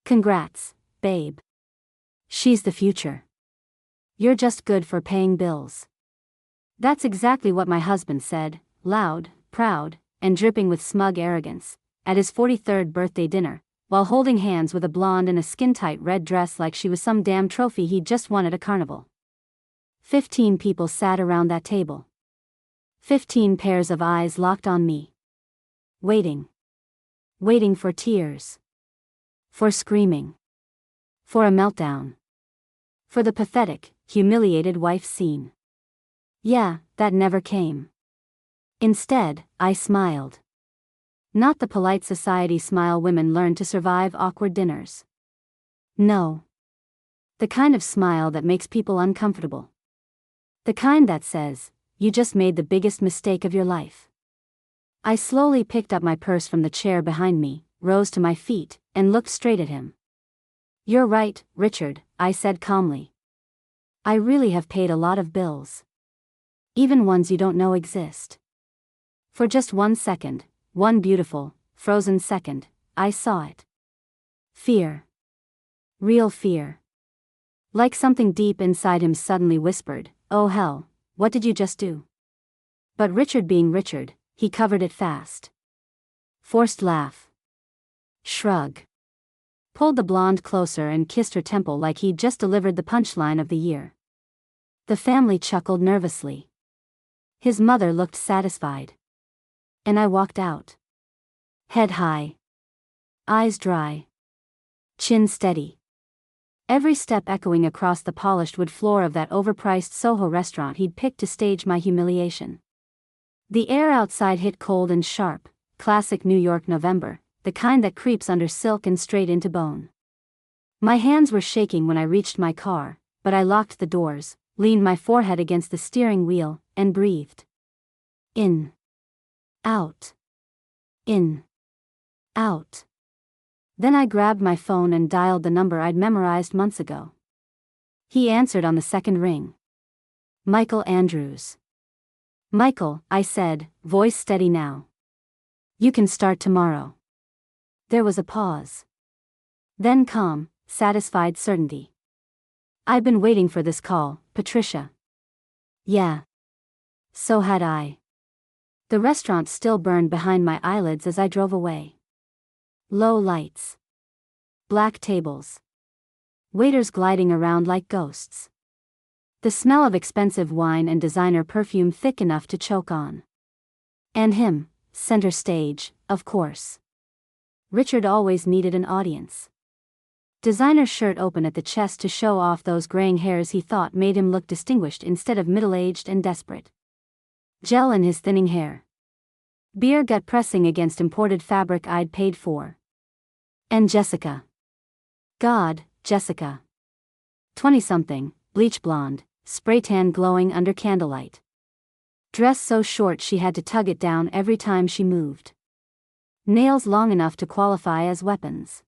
Congrats, babe. She's the future. You're just good for paying bills. That's exactly what my husband said, loud, proud, and dripping with smug arrogance, at his 43rd birthday dinner, while holding hands with a blonde in a skin-tight red dress like she was some damn trophy he'd just won at a carnival. 15 people sat around that table. 15 pairs of eyes locked on me. Waiting. Waiting for tears. For screaming. For a meltdown. For the pathetic, humiliated wife scene. Yeah, that never came. Instead, I smiled. Not the polite society smile women learn to survive awkward dinners. No. The kind of smile that makes people uncomfortable. The kind that says, you just made the biggest mistake of your life. I slowly picked up my purse from the chair behind me, rose to my feet, and looked straight at him. You're right, Richard, I said calmly. I really have paid a lot of bills. Even ones you don't know exist. For just 1 second, one beautiful, frozen second, I saw it. Fear. Real fear. Like something deep inside him suddenly whispered, oh hell, what did you just do? But Richard being Richard, he covered it fast. Forced laugh. Shrug. Pulled the blonde closer and kissed her temple like he'd just delivered the punchline of the year. The family chuckled nervously. His mother looked satisfied. And I walked out. Head high. Eyes dry. Chin steady. Every step echoing across the polished wood floor of that overpriced Soho restaurant he'd picked to stage my humiliation. The air outside hit cold and sharp, classic New York November, the kind that creeps under silk and straight into bone. My hands were shaking when I reached my car, but I locked the doors, leaned my forehead against the steering wheel, and breathed. In. Out. In. Out. Then I grabbed my phone and dialed the number I'd memorized months ago. He answered on the second ring. Michael Andrews. Michael, I said, voice steady now. You can start tomorrow. There was a pause. Then calm, satisfied certainty. I've been waiting for this call, Patricia. Yeah. So had I. The restaurant still burned behind my eyelids as I drove away. Low lights. Black tables. Waiters gliding around like ghosts. The smell of expensive wine and designer perfume thick enough to choke on. And him, center stage, of course. Richard always needed an audience. Designer shirt open at the chest to show off those graying hairs he thought made him look distinguished instead of middle-aged and desperate. Gel in his thinning hair. Beer gut pressing against imported fabric I'd paid for. And Jessica. God, Jessica. 20-something, bleach blonde, spray tan glowing under candlelight. Dress so short she had to tug it down every time she moved. Nails long enough to qualify as weapons.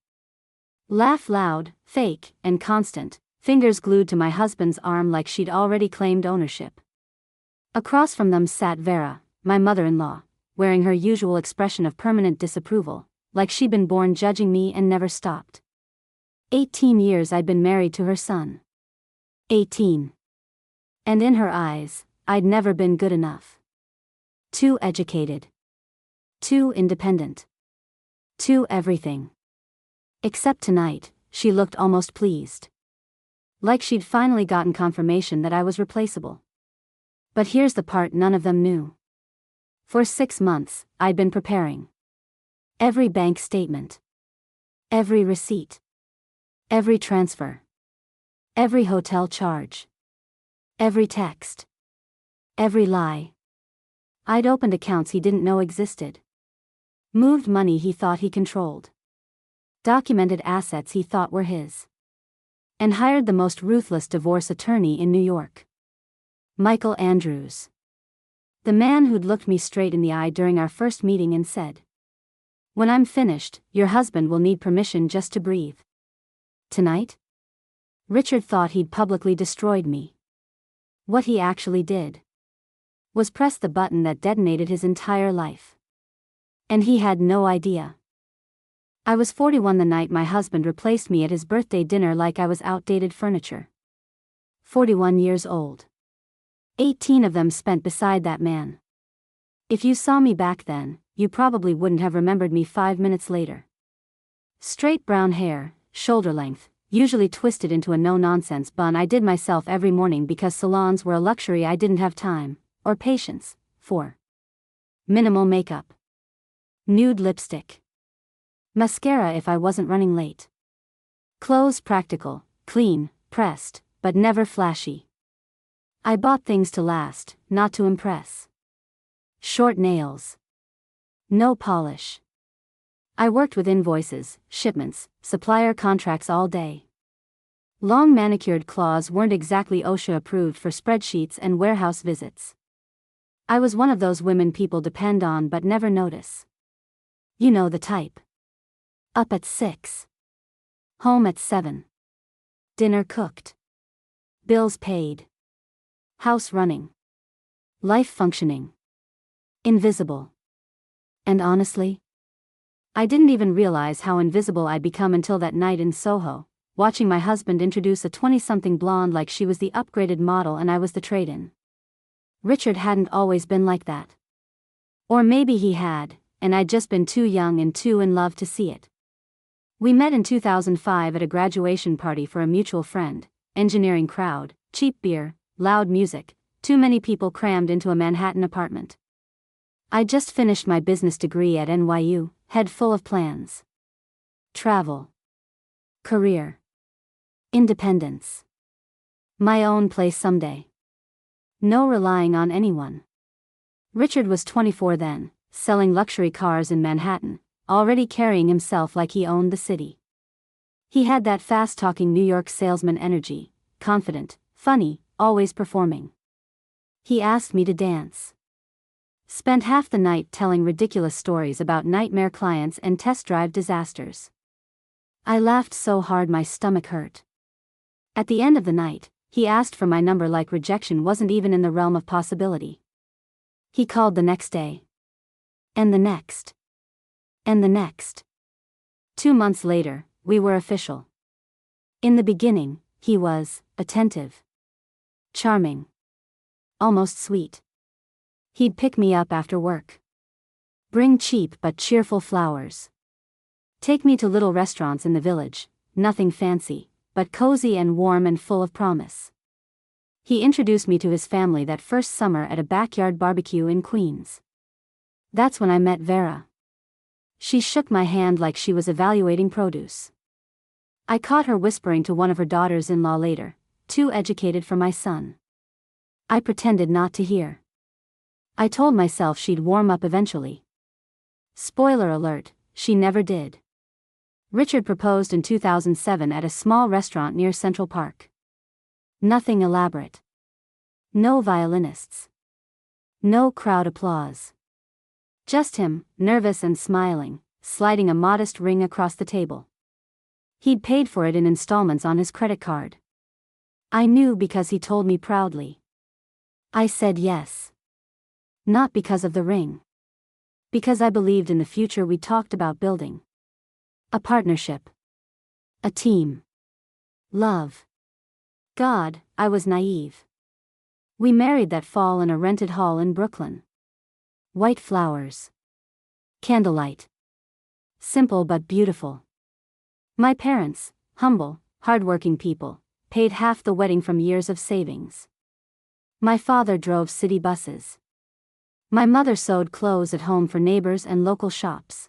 Laugh loud, fake, and constant, fingers glued to my husband's arm like she'd already claimed ownership. Across from them sat Vera, my mother-in-law, wearing her usual expression of permanent disapproval, like she'd been born judging me and never stopped. 18 years I'd been married to her son. 18. And in her eyes, I'd never been good enough. Too educated. Too independent. Too everything. Except tonight, she looked almost pleased. Like she'd finally gotten confirmation that I was replaceable. But here's the part none of them knew. For 6 months, I'd been preparing. Every bank statement. Every receipt. Every transfer. Every hotel charge. Every text. Every lie. I'd opened accounts he didn't know existed. Moved money he thought he controlled. Documented assets he thought were his. And hired the most ruthless divorce attorney in New York. Michael Andrews. The man who'd looked me straight in the eye during our first meeting and said, "When I'm finished, your husband will need permission just to breathe." Tonight? Richard thought he'd publicly destroyed me. What he actually did was press the button that detonated his entire life. And he had no idea. I was 41 the night my husband replaced me at his birthday dinner like I was outdated furniture. 41 years old. 18 of them spent beside that man. If you saw me back then, you probably wouldn't have remembered me 5 minutes later. Straight brown hair, shoulder length, usually twisted into a no-nonsense bun I did myself every morning because salons were a luxury I didn't have time, or patience, for. Minimal makeup. Nude lipstick. Mascara if I wasn't running late. Clothes practical, clean, pressed, but never flashy. I bought things to last, not to impress. Short nails. No polish. I worked with invoices, shipments, supplier contracts all day. Long manicured claws weren't exactly OSHA approved for spreadsheets and warehouse visits. I was one of those women people depend on but never notice. You know the type. Up at 6. Home at 7. Dinner cooked. Bills paid. House running. Life functioning. Invisible. And honestly, I didn't even realize how invisible I'd become until that night in Soho, watching my husband introduce a 20-something blonde like she was the upgraded model and I was the trade-in. Richard hadn't always been like that. Or maybe he had, and I'd just been too young and too in love to see it. We met in 2005 at a graduation party for a mutual friend, engineering crowd, cheap beer, loud music, too many people crammed into a Manhattan apartment. I'd just finished my business degree at NYU, head full of plans. Travel. Career. Independence. My own place someday. No relying on anyone. Richard was 24 then, selling luxury cars in Manhattan, already carrying himself like he owned the city. He had that fast-talking New York salesman energy, confident, funny, always performing. He asked me to dance. Spent half the night telling ridiculous stories about nightmare clients and test drive disasters. I laughed so hard my stomach hurt. At the end of the night, he asked for my number like rejection wasn't even in the realm of possibility. He called the next day. And the next. And the next. 2 months later, we were official. In the beginning, he was attentive. Charming. Almost sweet. He'd pick me up after work. Bring cheap but cheerful flowers. Take me to little restaurants in the village, nothing fancy, but cozy and warm and full of promise. He introduced me to his family that first summer at a backyard barbecue in Queens. That's when I met Vera. She shook my hand like she was evaluating produce. I caught her whispering to one of her daughters-in-law later, too educated for my son. I pretended not to hear. I told myself she'd warm up eventually. Spoiler alert, she never did. Richard proposed in 2007 at a small restaurant near Central Park. Nothing elaborate. No violinists. No crowd applause. Just him, nervous and smiling, sliding a modest ring across the table. He'd paid for it in installments on his credit card. I knew because he told me proudly. I said yes. Not because of the ring. Because I believed in the future we talked about building. A partnership. A team. Love. God, I was naive. We married that fall in a rented hall in Brooklyn. White flowers. Candlelight. Simple but beautiful. My parents, humble, hardworking people, paid half the wedding from years of savings. My father drove city buses. My mother sewed clothes at home for neighbors and local shops.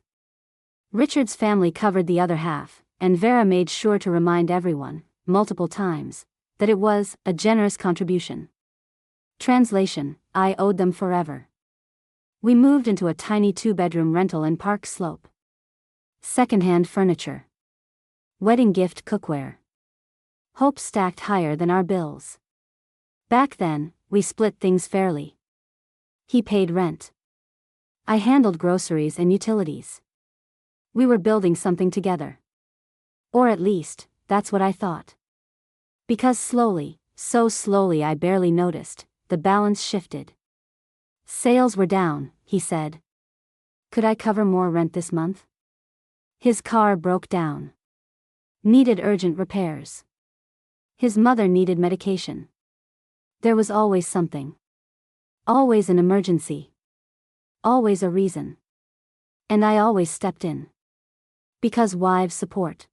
Richard's family covered the other half, and Vera made sure to remind everyone, multiple times, that it was a generous contribution. Translation, I owed them forever. We moved into a tiny 2-bedroom rental in Park Slope. Second-hand furniture. Wedding gift cookware. Hope stacked higher than our bills. Back then, we split things fairly. He paid rent. I handled groceries and utilities. We were building something together. Or at least, that's what I thought. Because slowly, so slowly I barely noticed, the balance shifted. Sales were down, he said. Could I cover more rent this month? His car broke down. Needed urgent repairs. His mother needed medication. There was always something. Always an emergency. Always a reason. And I always stepped in. Because wives support.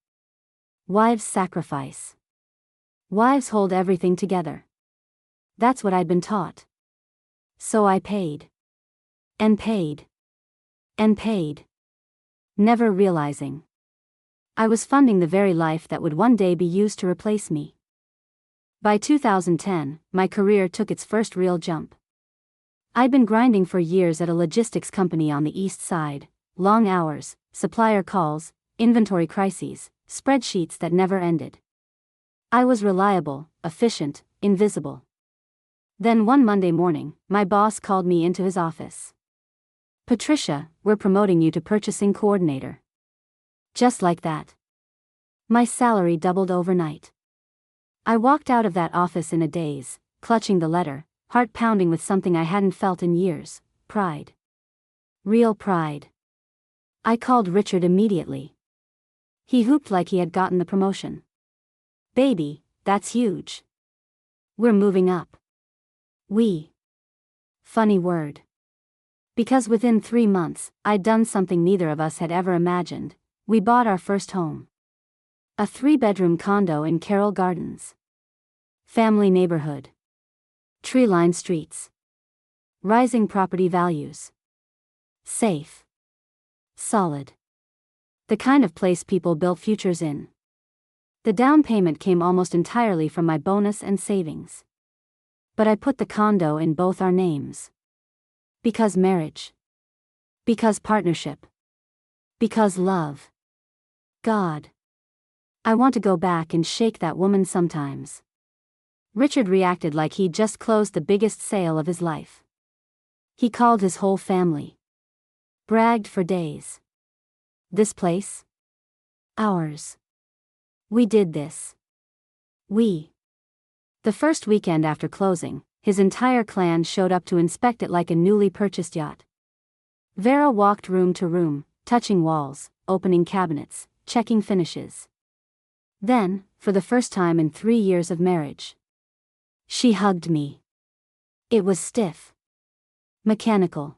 Wives sacrifice. Wives hold everything together. That's what I'd been taught. So I paid. And paid. And paid. Never realizing I was funding the very life that would one day be used to replace me. By 2010, my career took its first real jump. I'd been grinding for years at a logistics company on the east side, long hours, supplier calls, inventory crises, spreadsheets that never ended. I was reliable, efficient, invisible. Then one Monday morning, my boss called me into his office. "Patricia, we're promoting you to purchasing coordinator." Just like that. My salary doubled overnight. I walked out of that office in a daze, clutching the letter, heart pounding with something I hadn't felt in years: pride. Real pride. I called Richard immediately. He whooped like he had gotten the promotion. "Baby, that's huge. We're moving up." We. Funny word. Because within 3 months, I'd done something neither of us had ever imagined. We bought our first home. A 3-bedroom condo in Carroll Gardens. Family neighborhood. Tree-lined streets. Rising property values. Safe. Solid. The kind of place people build futures in. The down payment came almost entirely from my bonus and savings. But I put the condo in both our names. Because marriage. Because partnership. Because love. God. I want to go back and shake that woman sometimes. Richard reacted like he'd just closed the biggest sale of his life. He called his whole family. Bragged for days. This place? Ours. We did this. We. The first weekend after closing, his entire clan showed up to inspect it like a newly purchased yacht. Vera walked room to room, touching walls, opening cabinets, checking finishes. Then, for the first time in 3 years of marriage, she hugged me. It was stiff. Mechanical.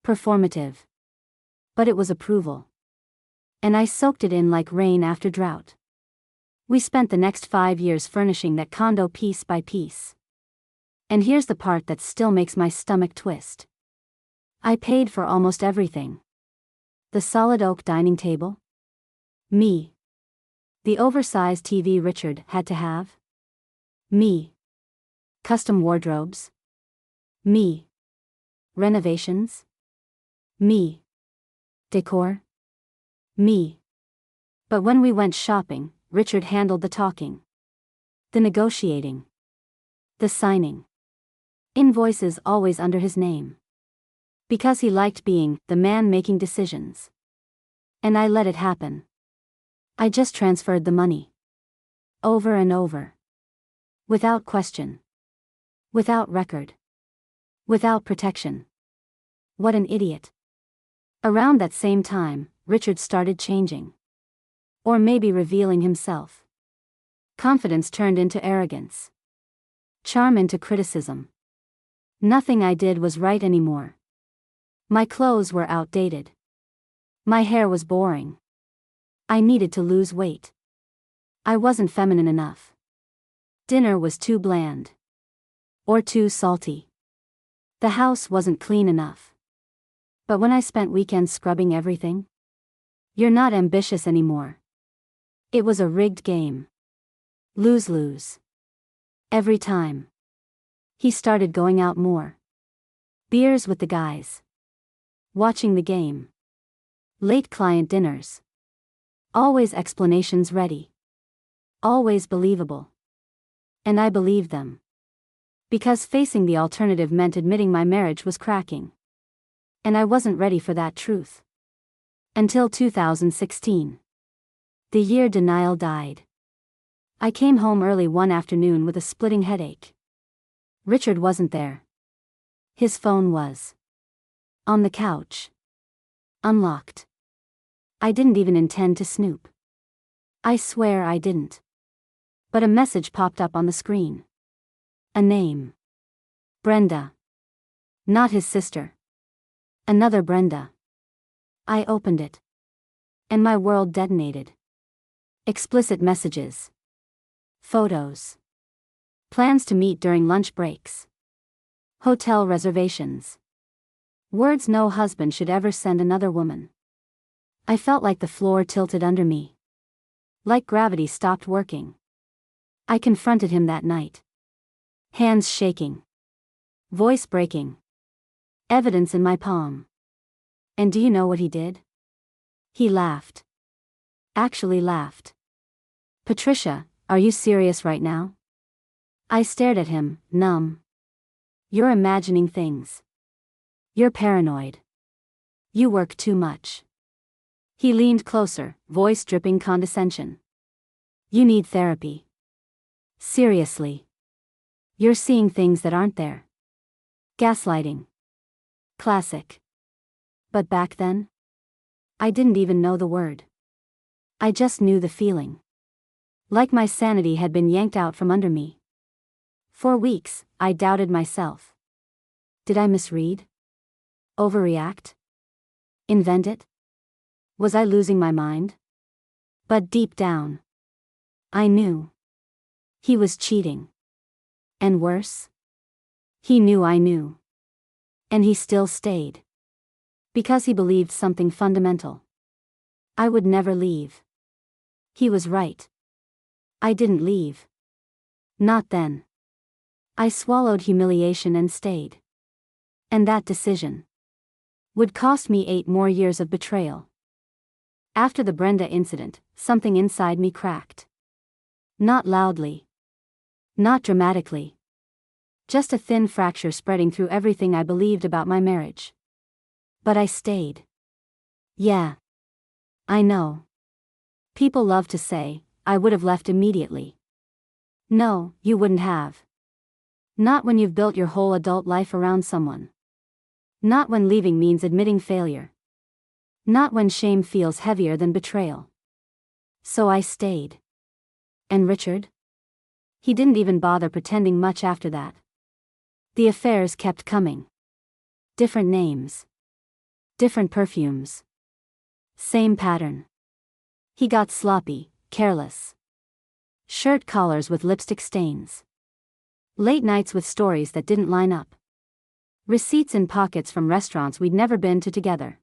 Performative. But it was approval. And I soaked it in like rain after drought. We spent the next 5 years furnishing that condo piece by piece. And here's the part that still makes my stomach twist. I paid for almost everything. The solid oak dining table? Me. The oversized TV Richard had to have? Me. Custom wardrobes? Me. Renovations? Me. Decor? Me. But when we went shopping, Richard handled the talking. The negotiating. The signing. Invoices always under his name. Because he liked being the man making decisions. And I let it happen. I just transferred the money. Over and over. Without question. Without record. Without protection. What an idiot. Around that same time, Richard started changing. Or maybe revealing himself. Confidence turned into arrogance. Charm into criticism. Nothing I did was right anymore. My clothes were outdated. My hair was boring. I needed to lose weight. I wasn't feminine enough. Dinner was too bland. Or too salty. The house wasn't clean enough. But when I spent weekends scrubbing everything? You're not ambitious anymore. It was a rigged game. Lose-lose. Every time. He started going out more. Beers with the guys. Watching the game. Late client dinners. Always explanations ready. Always believable. And I believed them. Because facing the alternative meant admitting my marriage was cracking. And I wasn't ready for that truth. Until 2016. The year denial died. I came home early one afternoon with a splitting headache. Richard wasn't there. His phone was on the couch. Unlocked. I didn't even intend to snoop. I swear I didn't. But a message popped up on the screen. A name. Brenda. Not his sister. Another Brenda. I opened it. And my world detonated. Explicit messages. Photos. Plans to meet during lunch breaks. Hotel reservations. Words no husband should ever send another woman. I felt like the floor tilted under me. Like gravity stopped working. I confronted him that night. Hands shaking. Voice breaking. Evidence in my palm. And do you know what he did? He laughed. Actually laughed. Patricia, are you serious right now? I stared at him, numb. You're imagining things. You're paranoid. You work too much. He leaned closer, voice dripping condescension. You need therapy. Seriously. You're seeing things that aren't there. Gaslighting. Classic. But back then? I didn't even know the word. I just knew the feeling. Like my sanity had been yanked out from under me. For weeks, I doubted myself. Did I misread? Overreact? Invent it? Was I losing my mind? But deep down, I knew. He was cheating. And worse? He knew I knew. And he still stayed. Because he believed something fundamental. I would never leave. He was right. I didn't leave. Not then. I swallowed humiliation and stayed. And that decision would cost me 8 more years of betrayal. After the Brenda incident, something inside me cracked. Not loudly. Not dramatically. Just a thin fracture spreading through everything I believed about my marriage. But I stayed. Yeah. I know. People love to say, I would have left immediately. No, you wouldn't have. Not when you've built your whole adult life around someone. Not when leaving means admitting failure. Not when shame feels heavier than betrayal. So I stayed. And Richard? He didn't even bother pretending much after that. The affairs kept coming. Different names. Different perfumes. Same pattern. He got sloppy, careless. Shirt collars with lipstick stains. Late nights with stories that didn't line up. Receipts in pockets from restaurants we'd never been to together.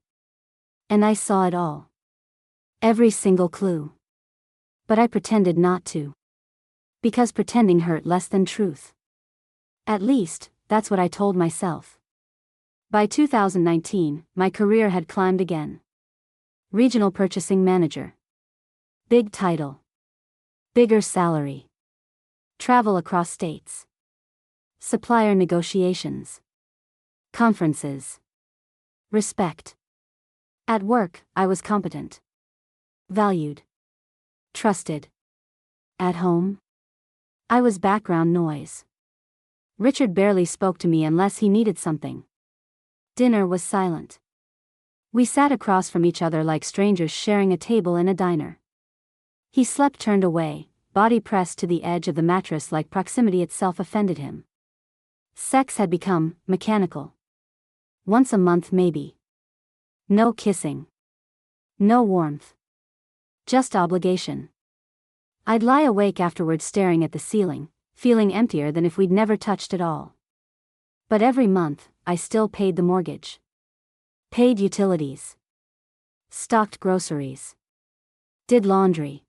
And I saw it all. Every single clue. But I pretended not to. Because pretending hurt less than truth. At least, that's what I told myself. By 2019, my career had climbed again. Regional purchasing manager. Big title. Bigger salary. Travel across states. Supplier negotiations. Conferences. Respect. At work, I was competent. Valued. Trusted. At home, I was background noise. Richard barely spoke to me unless he needed something. Dinner was silent. We sat across from each other like strangers sharing a table in a diner. He slept turned away, body pressed to the edge of the mattress like proximity itself offended him. Sex had become mechanical. Once a month maybe. No kissing. No warmth. Just obligation. I'd lie awake afterwards staring at the ceiling, feeling emptier than if we'd never touched at all. But every month, I still paid the mortgage. Paid utilities. Stocked groceries. Did laundry.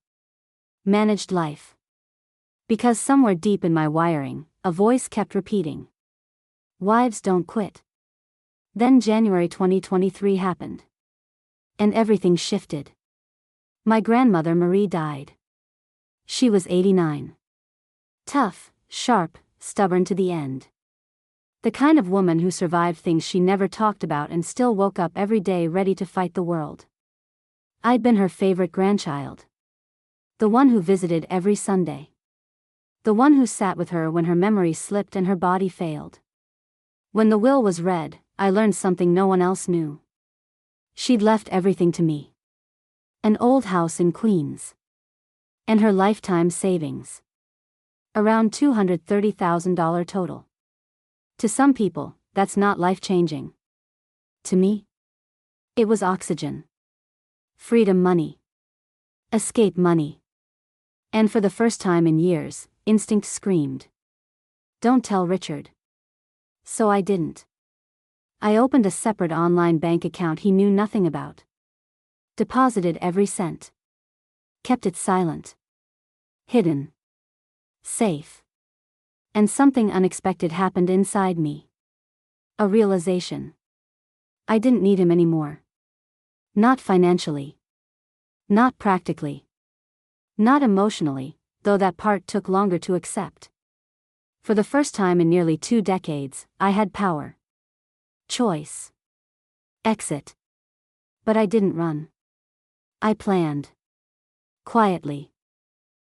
Managed life. Because somewhere deep in my wiring, a voice kept repeating. Wives don't quit. Then January 2023 happened. And everything shifted. My grandmother Marie died. She was 89. Tough, sharp, stubborn to the end. The kind of woman who survived things she never talked about and still woke up every day ready to fight the world. I'd been her favorite grandchild. The one who visited every Sunday. The one who sat with her when her memory slipped and her body failed. When the will was read, I learned something no one else knew. She'd left everything to me. An old house in Queens. And her lifetime savings. Around $230,000 total. To some people, that's not life-changing. To me, it was oxygen. Freedom money. Escape money. And for the first time in years, instinct screamed. Don't tell Richard. So I didn't. I opened a separate online bank account he knew nothing about. Deposited every cent. Kept it silent. Hidden. Safe. And something unexpected happened inside me. A realization. I didn't need him anymore. Not financially. Not practically. Not emotionally, though that part took longer to accept. For the first time in nearly 2 decades, I had power. Choice. Exit. But I didn't run. I planned. Quietly.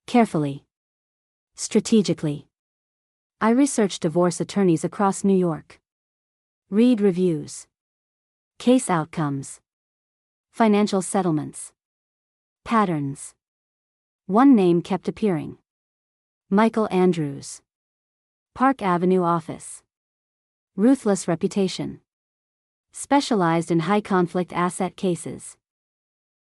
Carefully. Strategically. I researched divorce attorneys across New York. Read reviews. Case outcomes. Financial settlements. Patterns. One name kept appearing. Michael Andrews. Park Avenue office. Ruthless reputation. Specialized in high-conflict asset cases.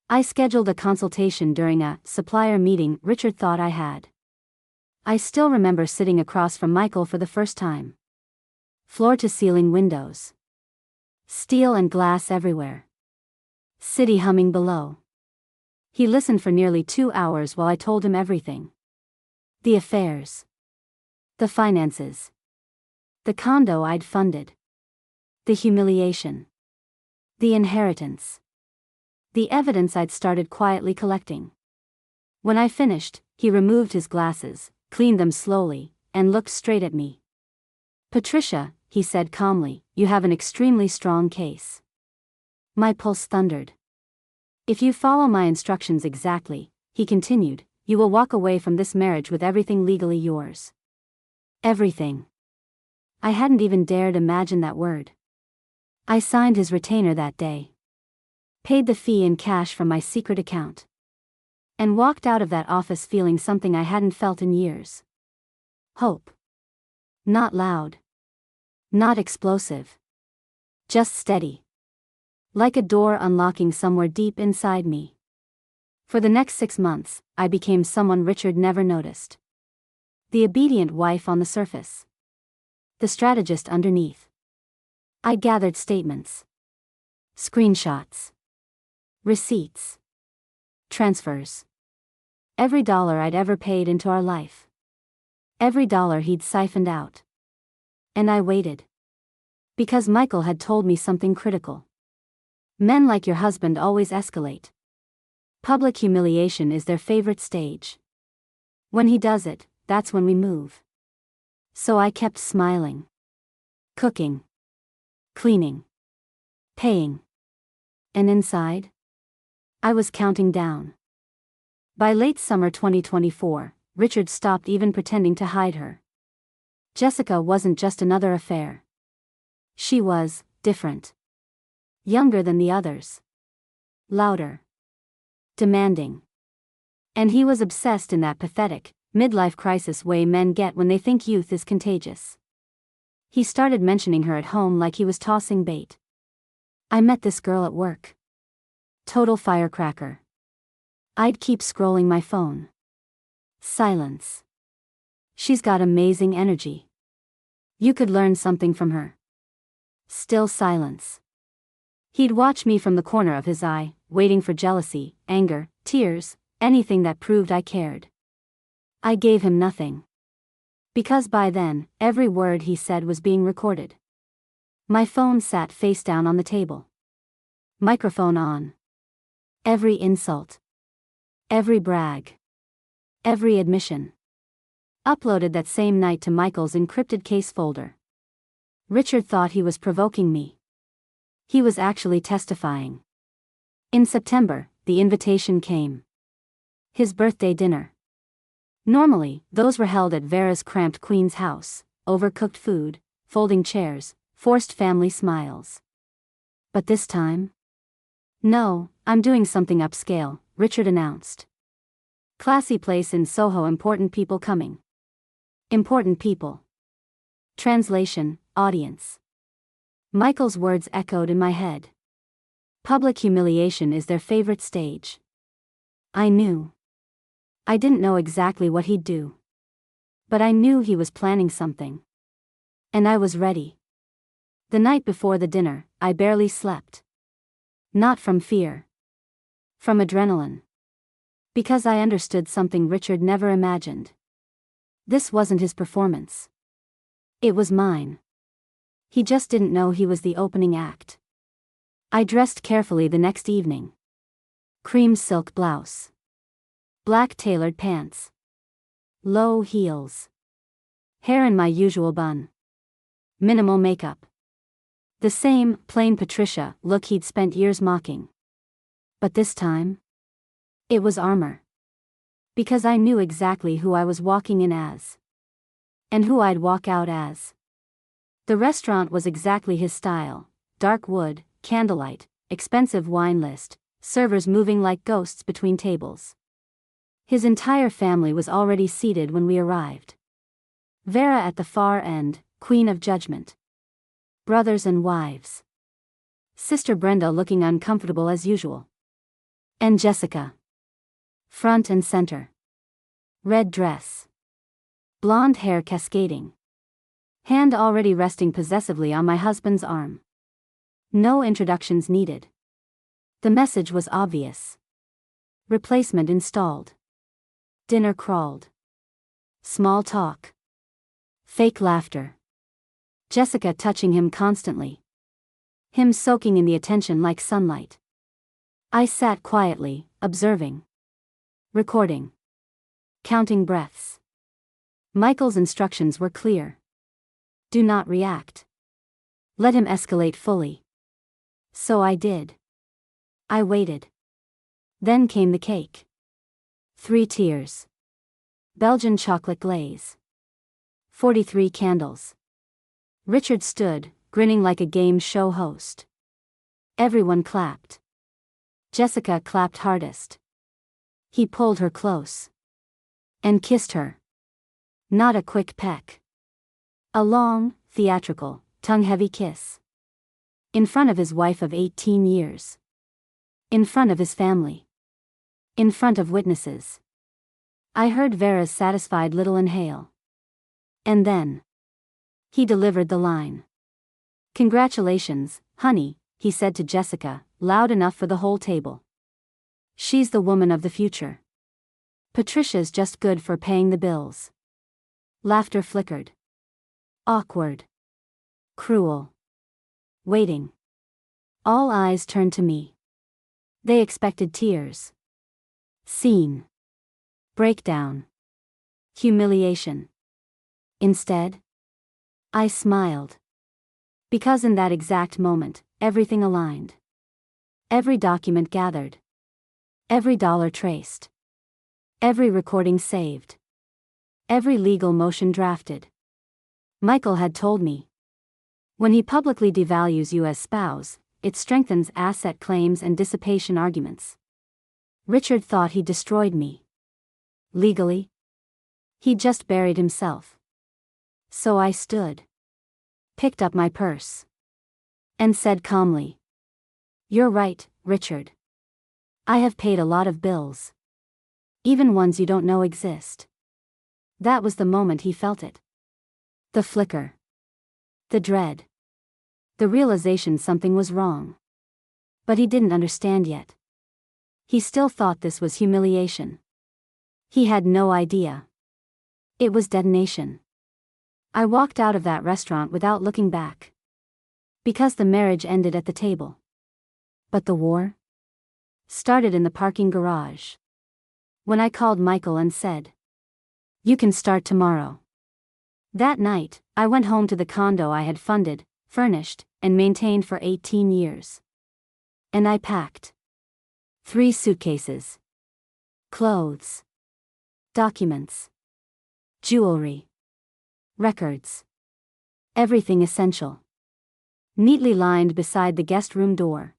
I scheduled a consultation during a supplier meeting Richard thought I had. I still remember sitting across from Michael for the first time. Floor-to-ceiling windows. Steel and glass everywhere. City humming below. He listened for nearly 2 hours while I told him everything. The affairs. The finances. The condo I'd funded. The humiliation. The inheritance. The evidence I'd started quietly collecting. When I finished, he removed his glasses, cleaned them slowly, and looked straight at me. Patricia, he said calmly, you have an extremely strong case. My pulse thundered. If you follow my instructions exactly, he continued, you will walk away from this marriage with everything legally yours. Everything. I hadn't even dared imagine that word. I signed his retainer that day. Paid the fee in cash from my secret account. And walked out of that office feeling something I hadn't felt in years. Hope. Not loud. Not explosive. Just steady. Like a door unlocking somewhere deep inside me. For the next 6 months, I became someone Richard never noticed. The obedient wife on the surface. The strategist underneath. I gathered statements. Screenshots. Receipts. Transfers. Every dollar I'd ever paid into our life. Every dollar he'd siphoned out. And I waited. Because Michael had told me something critical. Men like your husband always escalate. Public humiliation is their favorite stage. When he does it, that's when we move. So I kept smiling. Cooking. Cleaning. Paying. And inside? I was counting down. By late summer 2024, Richard stopped even pretending to hide her. Jessica wasn't just another affair. She was different. Younger than the others. Louder. Demanding. And he was obsessed in that pathetic, midlife crisis way men get when they think youth is contagious. He started mentioning her at home like he was tossing bait. I met this girl at work. Total firecracker. I'd keep scrolling my phone. Silence. She's got amazing energy. You could learn something from her. Still silence. He'd watch me from the corner of his eye, waiting for jealousy, anger, tears, anything that proved I cared. I gave him nothing. Because by then, every word he said was being recorded. My phone sat face down on the table. Microphone on. Every insult. Every brag. Every admission. Uploaded that same night to Michael's encrypted case folder. Richard thought he was provoking me. He was actually testifying. In September, the invitation came. His birthday dinner. Normally, those were held at Vera's cramped Queens house, overcooked food, folding chairs, forced family smiles. But this time? No, I'm doing something upscale, Richard announced. Classy place in Soho, important people coming. Important people. Translation, audience. Michael's words echoed in my head. Public humiliation is their favorite stage. I knew. I didn't know exactly what he'd do. But I knew he was planning something. And I was ready. The night before the dinner, I barely slept. Not from fear. From adrenaline. Because I understood something Richard never imagined. This wasn't his performance. It was mine. He just didn't know he was the opening act. I dressed carefully the next evening. Cream silk blouse. Black tailored pants. Low heels. Hair in my usual bun. Minimal makeup. The same, plain Patricia look he'd spent years mocking. But this time? It was armor. Because I knew exactly who I was walking in as. And who I'd walk out as. The restaurant was exactly his style. Dark wood, candlelight, expensive wine list, servers moving like ghosts between tables. His entire family was already seated when we arrived. Vera at the far end, queen of judgment. Brothers and wives. Sister Brenda looking uncomfortable as usual. And Jessica. Front and center. Red dress. Blonde hair cascading. Hand already resting possessively on my husband's arm. No introductions needed. The message was obvious. Replacement installed. Dinner crawled. Small talk. Fake laughter. Jessica touching him constantly. Him soaking in the attention like sunlight. I sat quietly, observing. Recording. Counting breaths. Michael's instructions were clear. Do not react. Let him escalate fully. So I did. I waited. Then came the cake. 3 tiers. Belgian chocolate glaze. 43 candles. Richard stood, grinning like a game show host. Everyone clapped. Jessica clapped hardest. He pulled her close. And kissed her. Not a quick peck. A long, theatrical, tongue-heavy kiss. In front of his wife of 18 years. In front of his family. In front of witnesses. I heard Vera's satisfied little inhale. And then. He delivered the line. Congratulations, honey, he said to Jessica, loud enough for the whole table. She's the woman of the future. Patricia's just good for paying the bills. Laughter flickered. Awkward. Cruel. Waiting. All eyes turned to me. They expected tears. Scene. Breakdown. Humiliation. Instead, I smiled. Because in that exact moment, everything aligned. Every document gathered. Every dollar traced. Every recording saved. Every legal motion drafted. Michael had told me. When he publicly devalues you as spouse, it strengthens asset claims and dissipation arguments. Richard thought he destroyed me. Legally? He just buried himself. So I stood. Picked up my purse. And said calmly. You're right, Richard. I have paid a lot of bills. Even ones you don't know exist. That was the moment he felt it. The flicker. The dread. The realization something was wrong. But he didn't understand yet. He still thought this was humiliation. He had no idea. It was detonation. I walked out of that restaurant without looking back. Because the marriage ended at the table. But the war? Started in the parking garage. When I called Michael and said, you can start tomorrow. That night, I went home to the condo I had funded, furnished, and maintained for 18 years. And I packed 3 suitcases. Clothes. Documents. Jewelry. Records. Everything essential. Neatly lined beside the guest room door.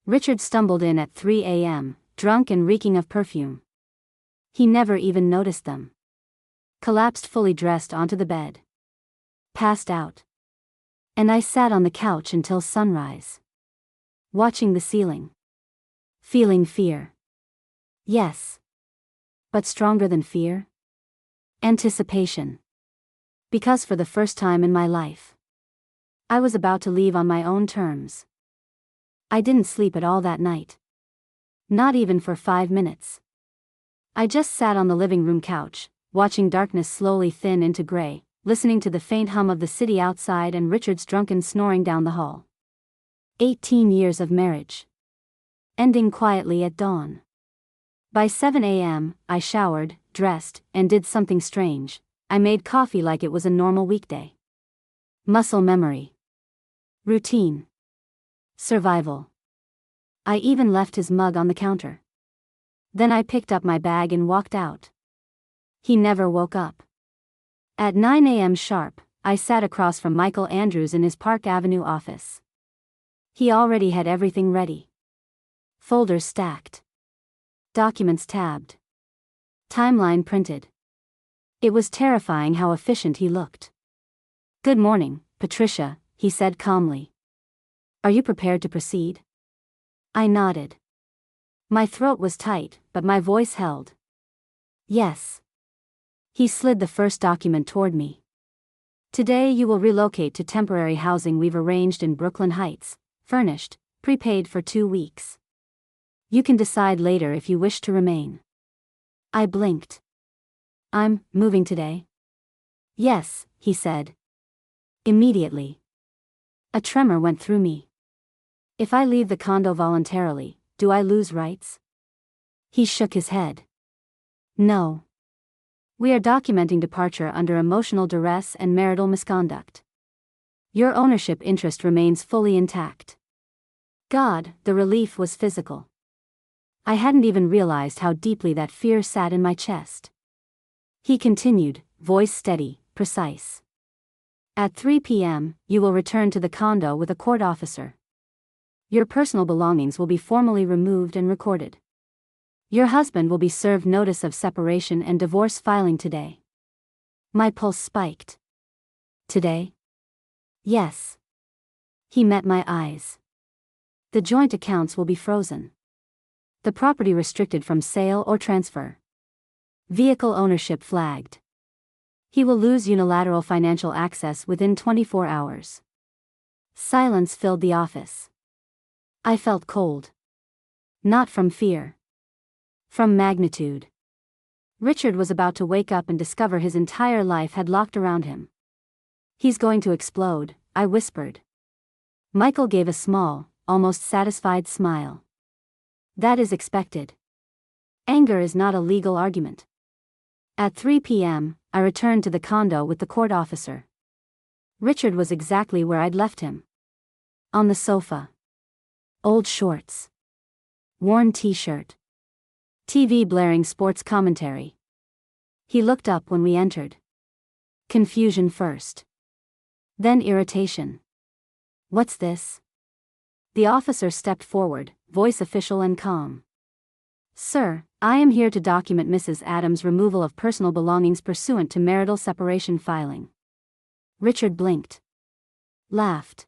Richard stumbled in at 3 a.m., drunk and reeking of perfume. He never even noticed them. Collapsed fully dressed onto the bed. Passed out. And I sat on the couch until sunrise. Watching the ceiling. Feeling fear. Yes. But stronger than fear? Anticipation. Because for the first time in my life, I was about to leave on my own terms. I didn't sleep at all that night. Not even for 5 minutes. I just sat on the living room couch, watching darkness slowly thin into gray, listening to the faint hum of the city outside and Richard's drunken snoring down the hall. 18 years of marriage. Ending quietly at dawn. By 7 a.m., I showered, dressed, and did something strange. I made coffee like it was a normal weekday. Muscle memory. Routine. Survival. I even left his mug on the counter. Then I picked up my bag and walked out. He never woke up. At 9 a.m. sharp, I sat across from Michael Andrews in his Park Avenue office. He already had everything ready. Folders stacked. Documents tabbed. Timeline printed. It was terrifying how efficient he looked. "Good morning, Patricia," he said calmly. "Are you prepared to proceed?" I nodded. My throat was tight, but my voice held. "Yes." He slid the first document toward me. "Today you will relocate to temporary housing we've arranged in Brooklyn Heights, furnished, prepaid for 2 weeks. You can decide later if you wish to remain." I blinked. "I'm moving today?" "Yes," he said. Immediately. A tremor went through me. "If I leave the condo voluntarily, do I lose rights?" He shook his head. "No. We are documenting departure under emotional duress and marital misconduct. Your ownership interest remains fully intact." God, the relief was physical. I hadn't even realized how deeply that fear sat in my chest. He continued, voice steady, precise. "At 3 p.m., you will return to the condo with a court officer. Your personal belongings will be formally removed and recorded. Your husband will be served notice of separation and divorce filing today." My pulse spiked. "Today?" "Yes." He met my eyes. "The joint accounts will be frozen. The property restricted from sale or transfer. Vehicle ownership flagged. He will lose unilateral financial access within 24 hours." Silence filled the office. I felt cold. Not from fear. From magnitude. Richard was about to wake up and discover his entire life had locked around him. "He's going to explode," I whispered. Michael gave a small, almost satisfied smile. "That is expected. Anger is not a legal argument." At 3 p.m., I returned to the condo with the court officer. Richard was exactly where I'd left him. On the sofa. Old shorts. Worn t-shirt. TV blaring sports commentary. He looked up when we entered. Confusion first. Then irritation. "What's this?" The officer stepped forward, voice official and calm. "Sir, I am here to document Mrs. Adams' removal of personal belongings pursuant to marital separation filing." Richard blinked. Laughed.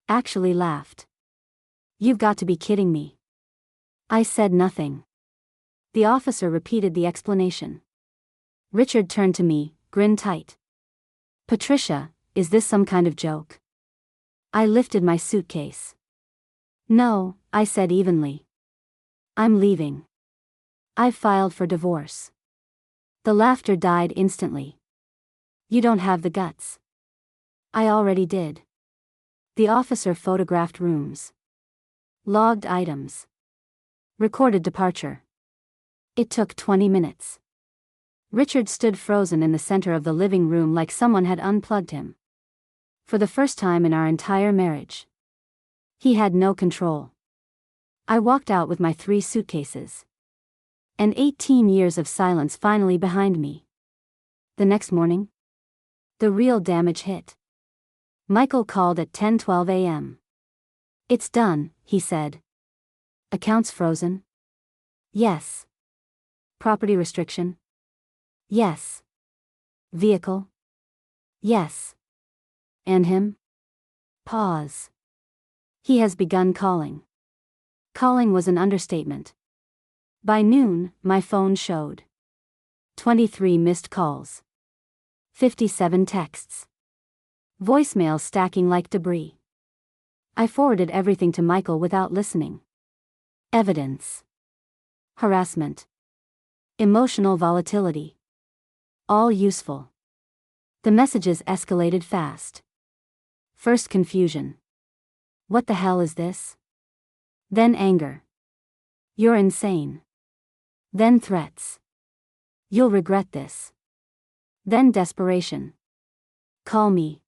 Actually laughed. "You've got to be kidding me." I said nothing. The officer repeated the explanation. Richard turned to me, grin tight. "Patricia, is this some kind of joke?" I lifted my suitcase. "No," I said evenly. "I'm leaving. I've filed for divorce." The laughter died instantly. "You don't have the guts." "I already did." The officer photographed rooms. Logged items. Recorded departure. It took 20 minutes. Richard stood frozen in the center of the living room like someone had unplugged him. For the first time in our entire marriage. He had no control. I walked out with my 3 suitcases. And 18 years of silence finally behind me. The next morning, the real damage hit. Michael called at 10:12 a.m. "It's done," he said. "Accounts frozen. Yes. Property restriction? Yes. Vehicle? Yes. And him? Pause. He has begun calling. Calling was an understatement. By noon, my phone showed 23 missed calls, 57 texts, voicemails stacking like debris. I forwarded everything to Michael without listening. Evidence. Harassment. Emotional volatility. All useful. The messages escalated fast. First confusion. What the hell is this? Then anger. You're insane. Then threats. You'll regret this. Then desperation. Call me.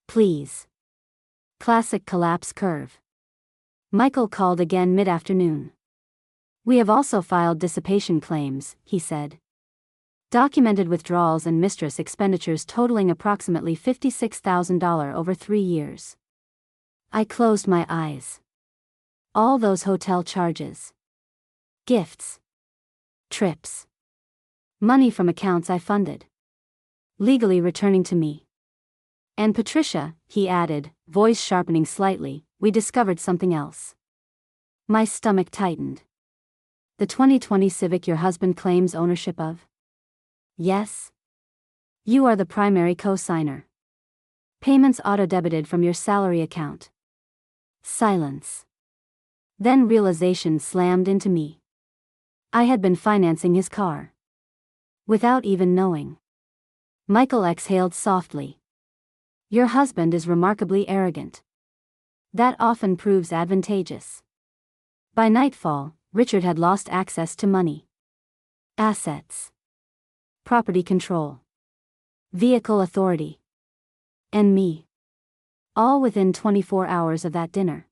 Please. Classic collapse curve. Michael called again mid-afternoon. We have also filed dissipation claims, he said. Documented withdrawals and mistress expenditures totaling approximately $56,000 over 3 years. I closed my eyes. All those hotel charges. Gifts. Trips. Money from accounts I funded. Legally returning to me. And Patricia, he added, voice sharpening slightly, we discovered something else. My stomach tightened. The 2020 Civic your husband claims ownership of? Yes. You are the primary co-signer. Payments auto-debited from your salary account. Silence. Then realization slammed into me. I had been financing his car. Without even knowing. Michael exhaled softly. Your husband is remarkably arrogant. That often proves advantageous. By nightfall, Richard had lost access to money. Assets. Property control. Vehicle authority. And me. All within 24 hours of that dinner.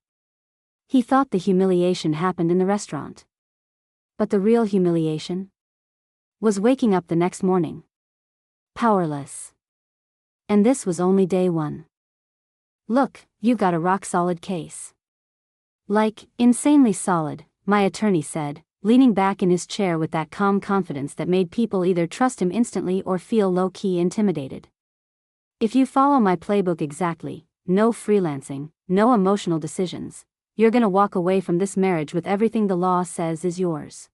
He thought the humiliation happened in the restaurant. But the real humiliation was waking up the next morning. Powerless. And this was only day one. Look, you got a rock-solid case. Like, insanely solid, my attorney said, leaning back in his chair with that calm confidence that made people either trust him instantly or feel low-key intimidated. If you follow my playbook exactly, no freelancing, no emotional decisions, you're gonna walk away from this marriage with everything the law says is yours.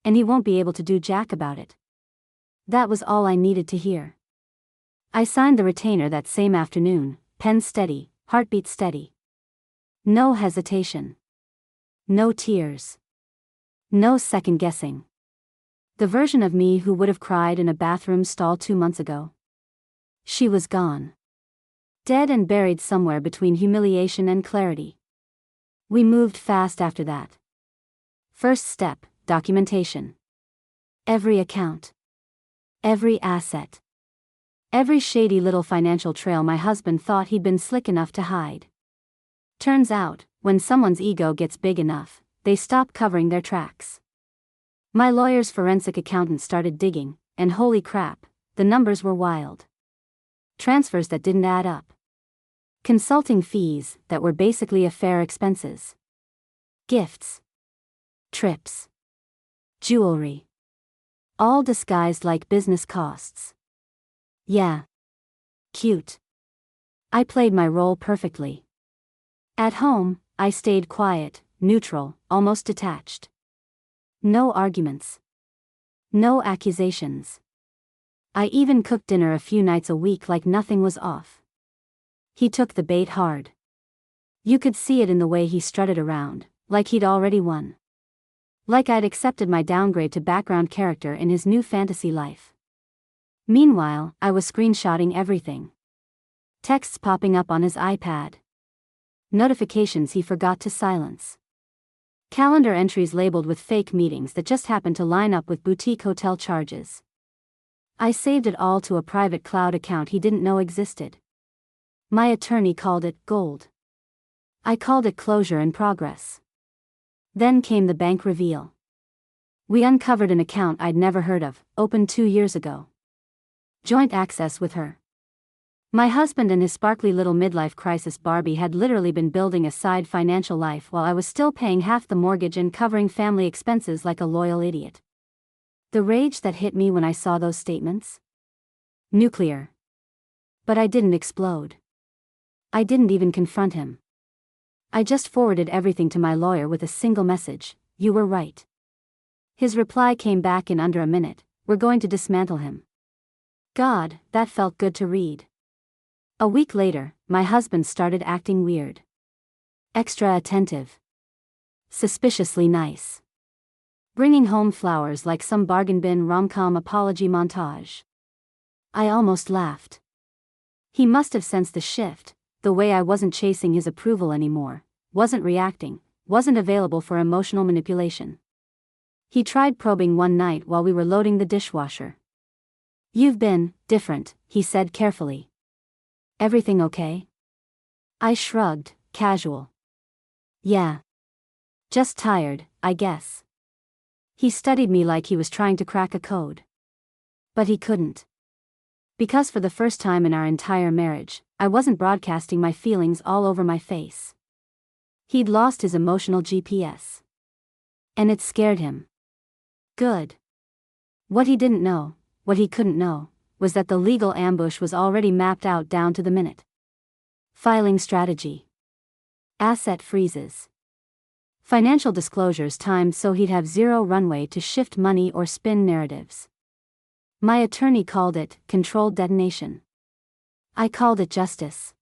And he won't be able to do jack about it. That was all I needed to hear. I signed the retainer that same afternoon, pen steady, heartbeat steady. No hesitation. No tears. No second guessing. The version of me who would have cried in a bathroom stall 2 months ago. She was gone. Dead and buried somewhere between humiliation and clarity. We moved fast after that. First step, documentation. Every account. Every asset. Every shady little financial trail my husband thought he'd been slick enough to hide. Turns out, when someone's ego gets big enough, they stop covering their tracks. My lawyer's forensic accountant started digging, and holy crap, the numbers were wild. Transfers that didn't add up. Consulting fees that were basically affair expenses. Gifts. Trips. Jewelry. All disguised like business costs. Yeah. Cute. I played my role perfectly. At home, I stayed quiet, neutral, almost detached. No arguments. No accusations. I even cooked dinner a few nights a week like nothing was off. He took the bait hard. You could see it in the way he strutted around, like he'd already won. Like I'd accepted my downgrade to background character in his new fantasy life. Meanwhile, I was screenshotting everything. Texts popping up on his iPad. Notifications he forgot to silence. Calendar entries labeled with fake meetings that just happened to line up with boutique hotel charges. I saved it all to a private cloud account he didn't know existed. My attorney called it gold. I called it closure in progress. Then came the bank reveal. We uncovered an account I'd never heard of, opened 2 years ago. Joint access with her. My husband and his sparkly little midlife crisis Barbie had literally been building a side financial life while I was still paying half the mortgage and covering family expenses like a loyal idiot. The rage that hit me when I saw those statements? Nuclear. But I didn't explode. I didn't even confront him. I just forwarded everything to my lawyer with a single message: "You were right." His reply came back in under a minute: "We're going to dismantle him." God, that felt good to read. A week later, my husband started acting weird. Extra attentive. Suspiciously nice. Bringing home flowers like some bargain bin rom-com apology montage. I almost laughed. He must have sensed the shift, the way I wasn't chasing his approval anymore, wasn't reacting, wasn't available for emotional manipulation. He tried probing one night while we were loading the dishwasher. "You've been different," he said carefully. "Everything okay?" I shrugged, casual. "Yeah. Just tired, I guess." He studied me like he was trying to crack a code. But he couldn't. Because for the first time in our entire marriage, I wasn't broadcasting my feelings all over my face. He'd lost his emotional GPS. And it scared him. Good. What he didn't know, what he couldn't know, was that the legal ambush was already mapped out down to the minute. Filing strategy. Asset freezes. Financial disclosures timed so he'd have zero runway to shift money or spin narratives. My attorney called it controlled detonation. I called it justice.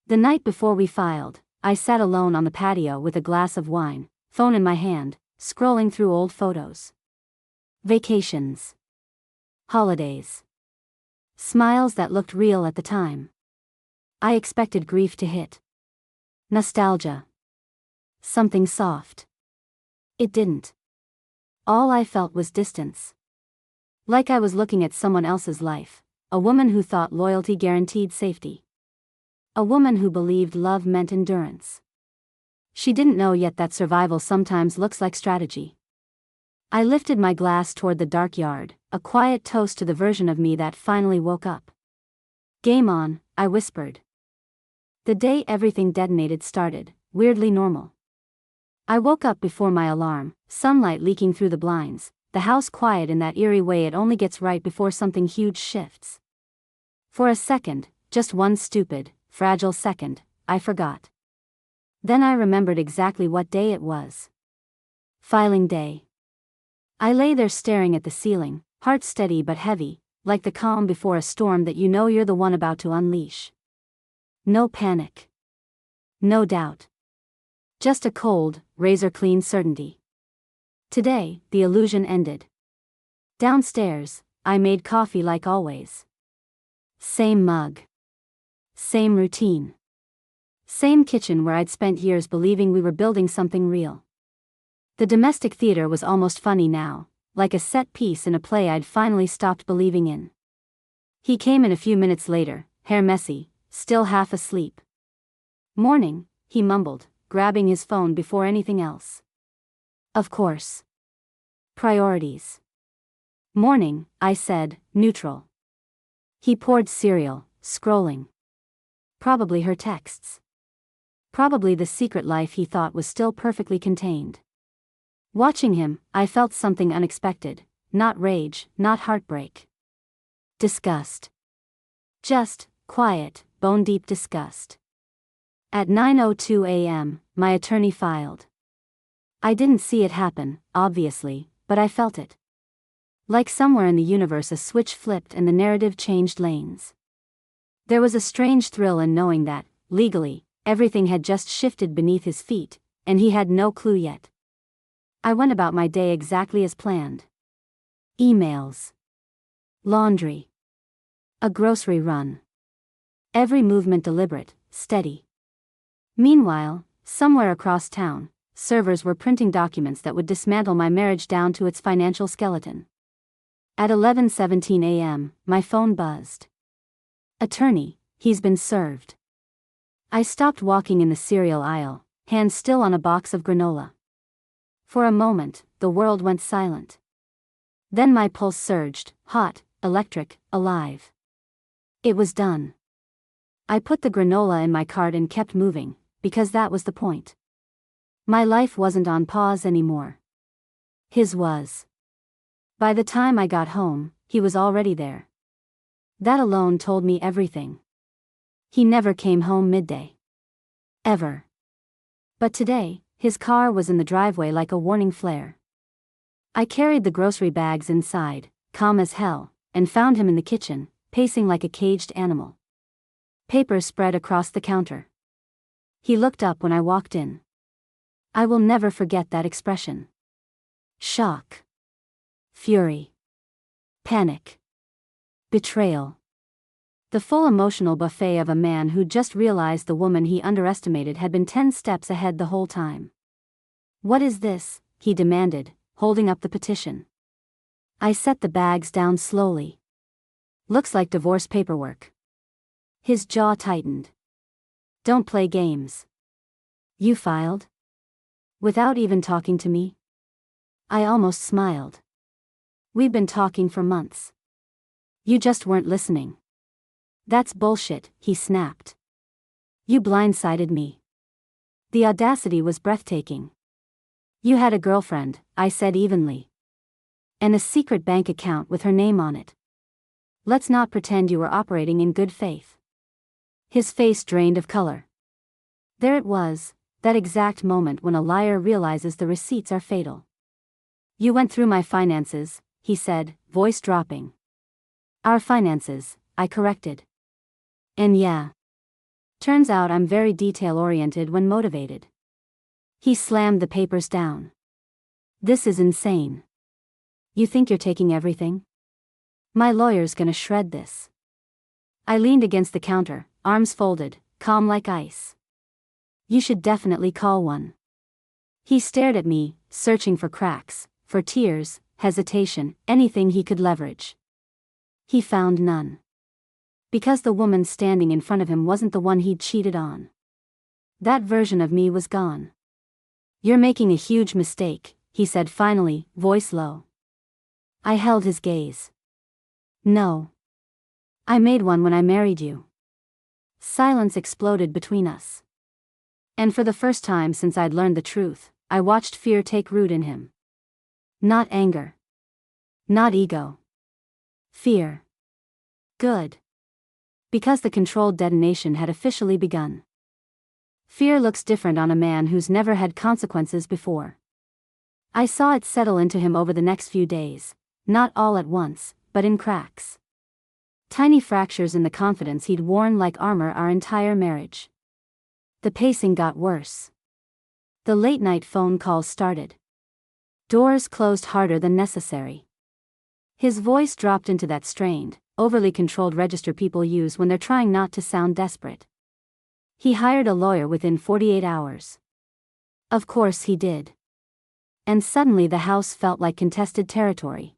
The night before we filed, I sat alone on the patio with a glass of wine, phone in my hand, scrolling through old photos. Vacations. Holidays. Smiles that looked real at the time. I expected grief to hit. Nostalgia. Something soft. It didn't. All I felt was distance. Like I was looking at someone else's life, a woman who thought loyalty guaranteed safety. A woman who believed love meant endurance. She didn't know yet that survival sometimes looks like strategy. I lifted my glass toward the dark yard, a quiet toast to the version of me that finally woke up. "Game on," I whispered. The day everything detonated started, weirdly normal. I woke up before my alarm, sunlight leaking through the blinds, the house quiet in that eerie way it only gets right before something huge shifts. For a second, just one stupid, fragile second, I forgot. Then I remembered exactly what day it was. Filing day. I lay there staring at the ceiling, heart steady but heavy, like the calm before a storm that you know you're the one about to unleash. No panic. No doubt. Just a cold, razor-clean certainty. Today, the illusion ended. Downstairs, I made coffee like always. Same mug. Same routine. Same kitchen where I'd spent years believing we were building something real. The domestic theater was almost funny now, like a set piece in a play I'd finally stopped believing in. He came in a few minutes later, hair messy, still half asleep. "Morning," he mumbled, grabbing his phone before anything else. Of course. Priorities. "Morning," I said, neutral. He poured cereal, scrolling. Probably her texts. Probably the secret life he thought was still perfectly contained. Watching him, I felt something unexpected, not rage, not heartbreak. Disgust. Just, quiet, bone-deep disgust. At 9:02 a.m., my attorney filed. I didn't see it happen, obviously, but I felt it. Like somewhere in the universe a switch flipped and the narrative changed lanes. There was a strange thrill in knowing that, legally, everything had just shifted beneath his feet, and he had no clue yet. I went about my day exactly as planned. Emails. Laundry. A grocery run. Every movement deliberate, steady. Meanwhile, somewhere across town, servers were printing documents that would dismantle my marriage down to its financial skeleton. At 11:17 a.m., my phone buzzed. "Attorney, he's been served." I stopped walking in the cereal aisle, hands still on a box of granola. For a moment, the world went silent. Then my pulse surged, hot, electric, alive. It was done. I put the granola in my cart and kept moving, because that was the point. My life wasn't on pause anymore. His was. By the time I got home, he was already there. That alone told me everything. He never came home midday. Ever. But today, his car was in the driveway like a warning flare. I carried the grocery bags inside, calm as hell, and found him in the kitchen, pacing like a caged animal. Papers spread across the counter. He looked up when I walked in. I will never forget that expression. Shock. Fury. Panic. Betrayal. The full emotional buffet of a man who just realized the woman he underestimated had been 10 steps ahead the whole time. "What is this?" he demanded, holding up the petition. I set the bags down slowly. "Looks like divorce paperwork." His jaw tightened. "Don't play games." "You filed?" Without even talking to me? I almost smiled. "We've been talking for months. You just weren't listening." "That's bullshit," he snapped. "You blindsided me." The audacity was breathtaking. "You had a girlfriend," I said evenly. "And a secret bank account with her name on it. Let's not pretend you were operating in good faith." His face drained of color. There it was, that exact moment when a liar realizes the receipts are fatal. "You went through my finances," he said, voice dropping. "Our finances," I corrected. "And yeah. Turns out I'm very detail-oriented when motivated." He slammed the papers down. "This is insane. You think you're taking everything? My lawyer's gonna shred this." I leaned against the counter, arms folded, calm like ice. "You should definitely call one." He stared at me, searching for cracks, for tears, hesitation, anything he could leverage. He found none. Because the woman standing in front of him wasn't the one he'd cheated on. That version of me was gone. "You're making a huge mistake," he said finally, voice low. I held his gaze. "No. I made one when I married you." Silence exploded between us. And for the first time since I'd learned the truth, I watched fear take root in him. Not anger. Not ego. Fear. Good. Because the controlled detonation had officially begun. Fear looks different on a man who's never had consequences before. I saw it settle into him over the next few days, not all at once, but in cracks. Tiny fractures in the confidence he'd worn like armor our entire marriage. The pacing got worse. The late-night phone calls started. Doors closed harder than necessary. His voice dropped into that strained, overly controlled register people use when they're trying not to sound desperate. He hired a lawyer within 48 hours. Of course he did. And suddenly the house felt like contested territory.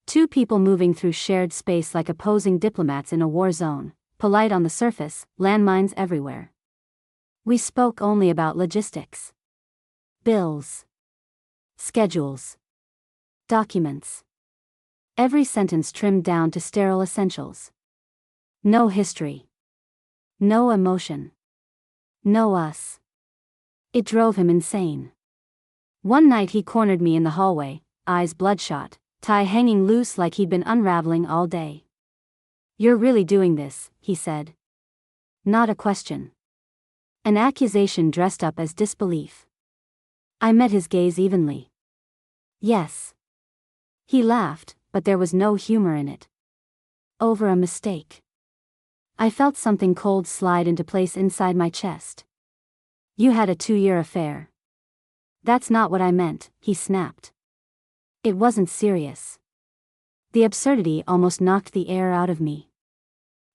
Two people moving through shared space like opposing diplomats in a war zone, polite on the surface, landmines everywhere. We spoke only about logistics. Bills. Schedules. Documents. Every sentence trimmed down to sterile essentials. No history. No emotion. No us. It drove him insane. One night he cornered me in the hallway, eyes bloodshot, tie hanging loose like he'd been unraveling all day. "You're really doing this," he said. Not a question. An accusation dressed up as disbelief. I met his gaze evenly. Yes. He laughed, but there was no humor in it. Over a mistake. I felt something cold slide into place inside my chest. "You had a 2-year affair." "That's not what I meant," he snapped. It wasn't serious. The absurdity almost knocked the air out of me.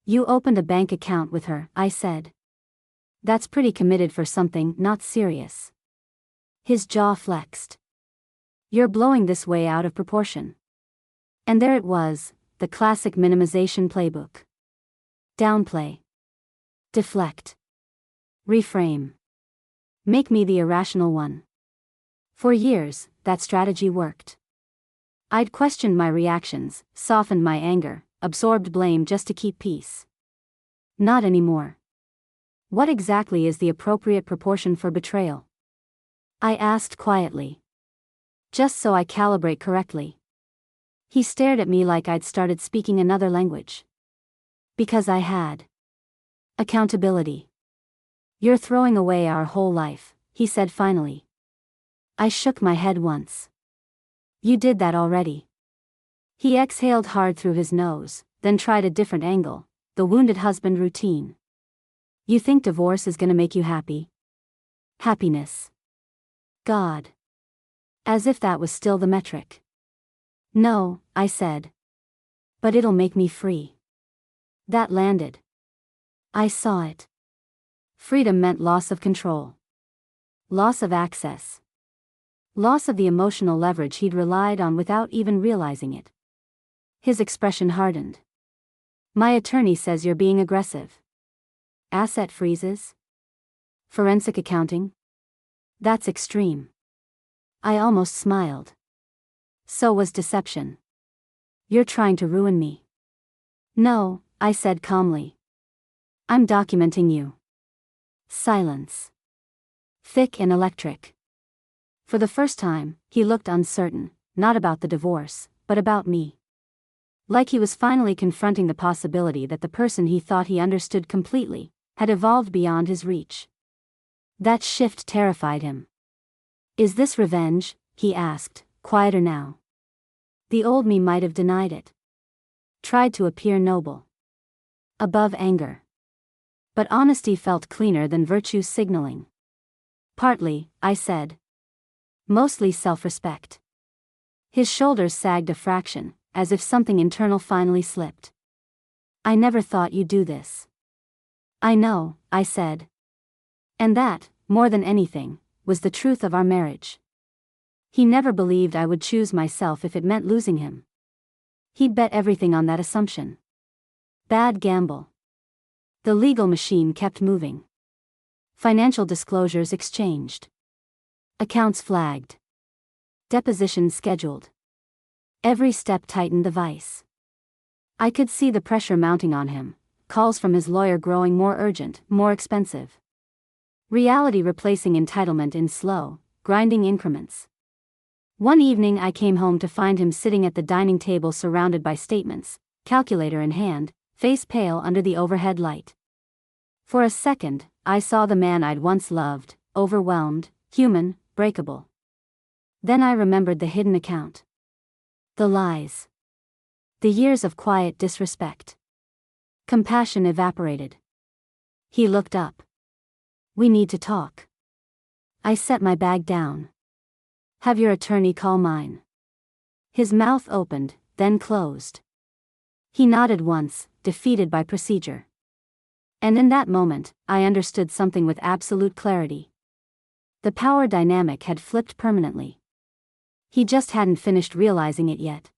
"You opened a bank account with her," I said. "That's pretty committed for something not serious." His jaw flexed. "You're blowing this way out of proportion." And there it was, the classic minimization playbook. Downplay. Deflect. Reframe. Make me the irrational one. For years, that strategy worked. I'd questioned my reactions, softened my anger, absorbed blame just to keep peace. Not anymore. What exactly is the appropriate proportion for betrayal? I asked quietly. Just so I calibrate correctly. He stared at me like I'd started speaking another language. Because I had. Accountability. You're throwing away our whole life, he said finally. I shook my head once. You did that already. He exhaled hard through his nose, then tried a different angle, the wounded husband routine. You think divorce is gonna make you happy? Happiness. God. As if that was still the metric. No, I said. But it'll make me free. That landed. I saw it. Freedom meant loss of control. Loss of access. Loss of the emotional leverage he'd relied on without even realizing it. His expression hardened. My attorney says you're being aggressive. Asset freezes? Forensic accounting? That's extreme. I almost smiled. So was deception. You're trying to ruin me. No, I said calmly. I'm documenting you. Silence. Thick and electric. For the first time, he looked uncertain, not about the divorce, but about me. Like he was finally confronting the possibility that the person he thought he understood completely had evolved beyond his reach. That shift terrified him. Is this revenge? He asked, quieter now. The old me might have denied it. Tried to appear noble. Above anger. But honesty felt cleaner than virtue signaling. Partly, I said. Mostly self-respect. His shoulders sagged a fraction, as if something internal finally slipped. I never thought you'd do this. I know, I said. And that, more than anything, was the truth of our marriage. He never believed I would choose myself if it meant losing him. He'd bet everything on that assumption. Bad gamble. The legal machine kept moving. Financial disclosures exchanged. Accounts flagged. Depositions scheduled. Every step tightened the vice. I could see the pressure mounting on him, calls from his lawyer growing more urgent, more expensive. Reality replacing entitlement in slow, grinding increments. One evening I came home to find him sitting at the dining table surrounded by statements, calculator in hand, face pale under the overhead light. For a second, I saw the man I'd once loved, overwhelmed, human, breakable. Then I remembered the hidden account. The lies. The years of quiet disrespect. Compassion evaporated. He looked up. We need to talk. I set my bag down. Have your attorney call mine. His mouth opened, then closed. He nodded once, defeated by procedure. And in that moment, I understood something with absolute clarity. The power dynamic had flipped permanently. He just hadn't finished realizing it yet.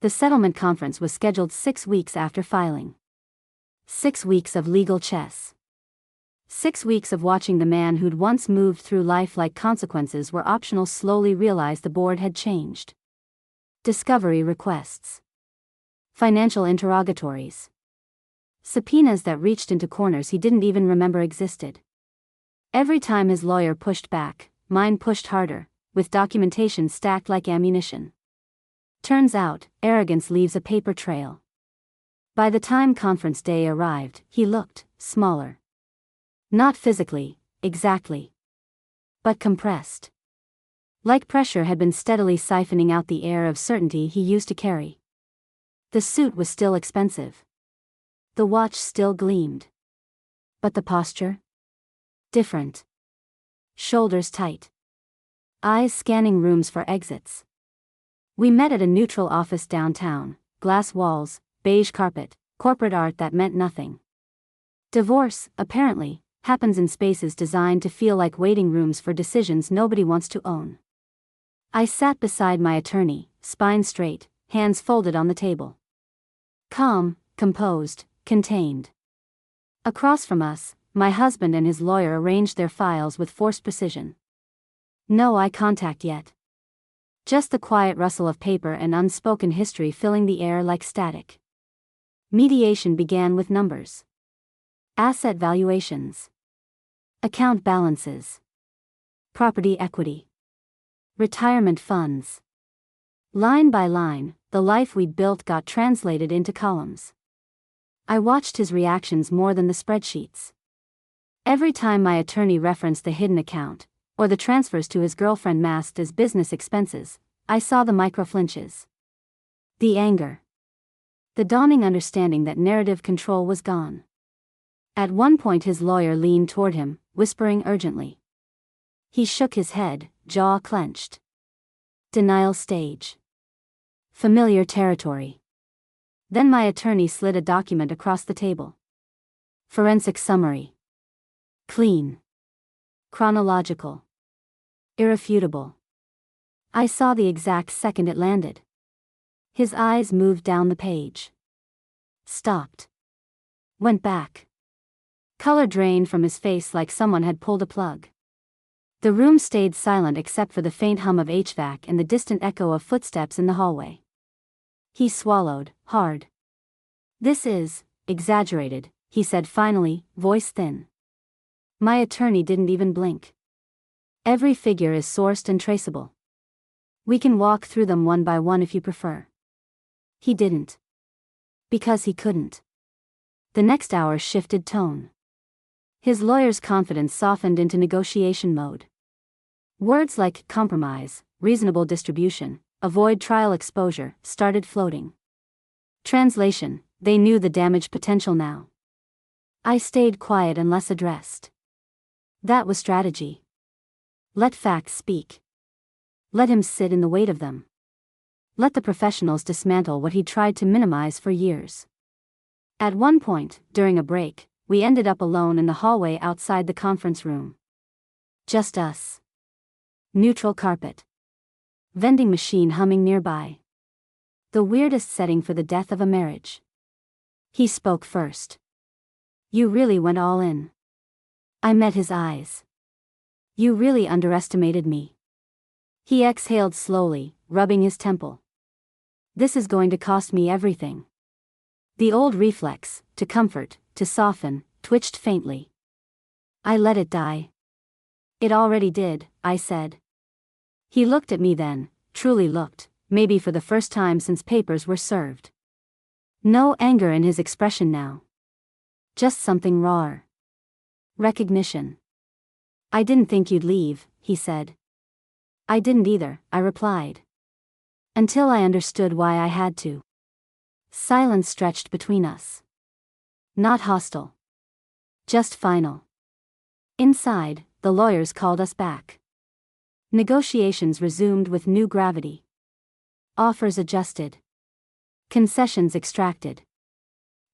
The settlement conference was scheduled 6 weeks after filing. 6 weeks of legal chess. 6 weeks of watching the man who'd once moved through life like consequences were optional slowly realize the board had changed. Discovery requests. Financial interrogatories. Subpoenas that reached into corners he didn't even remember existed. Every time his lawyer pushed back, mine pushed harder, with documentation stacked like ammunition. Turns out, arrogance leaves a paper trail. By the time conference day arrived, he looked smaller. Not physically, exactly. But compressed. Like pressure had been steadily siphoning out the air of certainty he used to carry. The suit was still expensive. The watch still gleamed. But the posture? Different. Shoulders tight. Eyes scanning rooms for exits. We met at a neutral office downtown, glass walls, beige carpet, corporate art that meant nothing. Divorce, apparently, happens in spaces designed to feel like waiting rooms for decisions nobody wants to own. I sat beside my attorney, spine straight, hands folded on the table. Calm, composed, contained. Across from us, my husband and his lawyer arranged their files with forced precision. No eye contact yet. Just the quiet rustle of paper and unspoken history filling the air like static. Mediation began with numbers. Asset valuations. Account balances. Property equity. Retirement funds. Line by line, the life we'd built got translated into columns. I watched his reactions more than the spreadsheets. Every time my attorney referenced the hidden account, or the transfers to his girlfriend masked as business expenses, I saw the micro-flinches. The anger. The dawning understanding that narrative control was gone. At one point his lawyer leaned toward him, whispering urgently. He shook his head, jaw clenched. Denial stage. Familiar territory. Then my attorney slid a document across the table. Forensic summary. Clean. Chronological. Irrefutable. I saw the exact second it landed. His eyes moved down the page. Stopped. Went back. Color drained from his face like someone had pulled a plug. The room stayed silent except for the faint hum of HVAC and the distant echo of footsteps in the hallway. He swallowed, hard. This is exaggerated, he said finally, voice thin. My attorney didn't even blink. Every figure is sourced and traceable. We can walk through them one by one if you prefer. He didn't. Because he couldn't. The next hour shifted tone. His lawyer's confidence softened into negotiation mode. Words like compromise, reasonable distribution, avoid trial exposure started floating. Translation: they knew the damage potential now. I stayed quiet and less addressed. That was strategy. Let facts speak. Let him sit in the weight of them. Let the professionals dismantle what he tried to minimize for years. At one point, during a break, we ended up alone in the hallway outside the conference room. Just us. Neutral carpet. Vending machine humming nearby. The weirdest setting for the death of a marriage. He spoke first. You really went all in. I met his eyes. You really underestimated me. He exhaled slowly, rubbing his temple. This is going to cost me everything. The old reflex, to comfort, to soften, twitched faintly. I let it die. It already did, I said. He looked at me then, truly looked, maybe for the first time since papers were served. No anger in his expression now. Just something rawer. Recognition. I didn't think you'd leave, he said. I didn't either, I replied. Until I understood why I had to. Silence stretched between us. Not hostile. Just final. Inside, the lawyers called us back. Negotiations resumed with new gravity. Offers adjusted. Concessions extracted.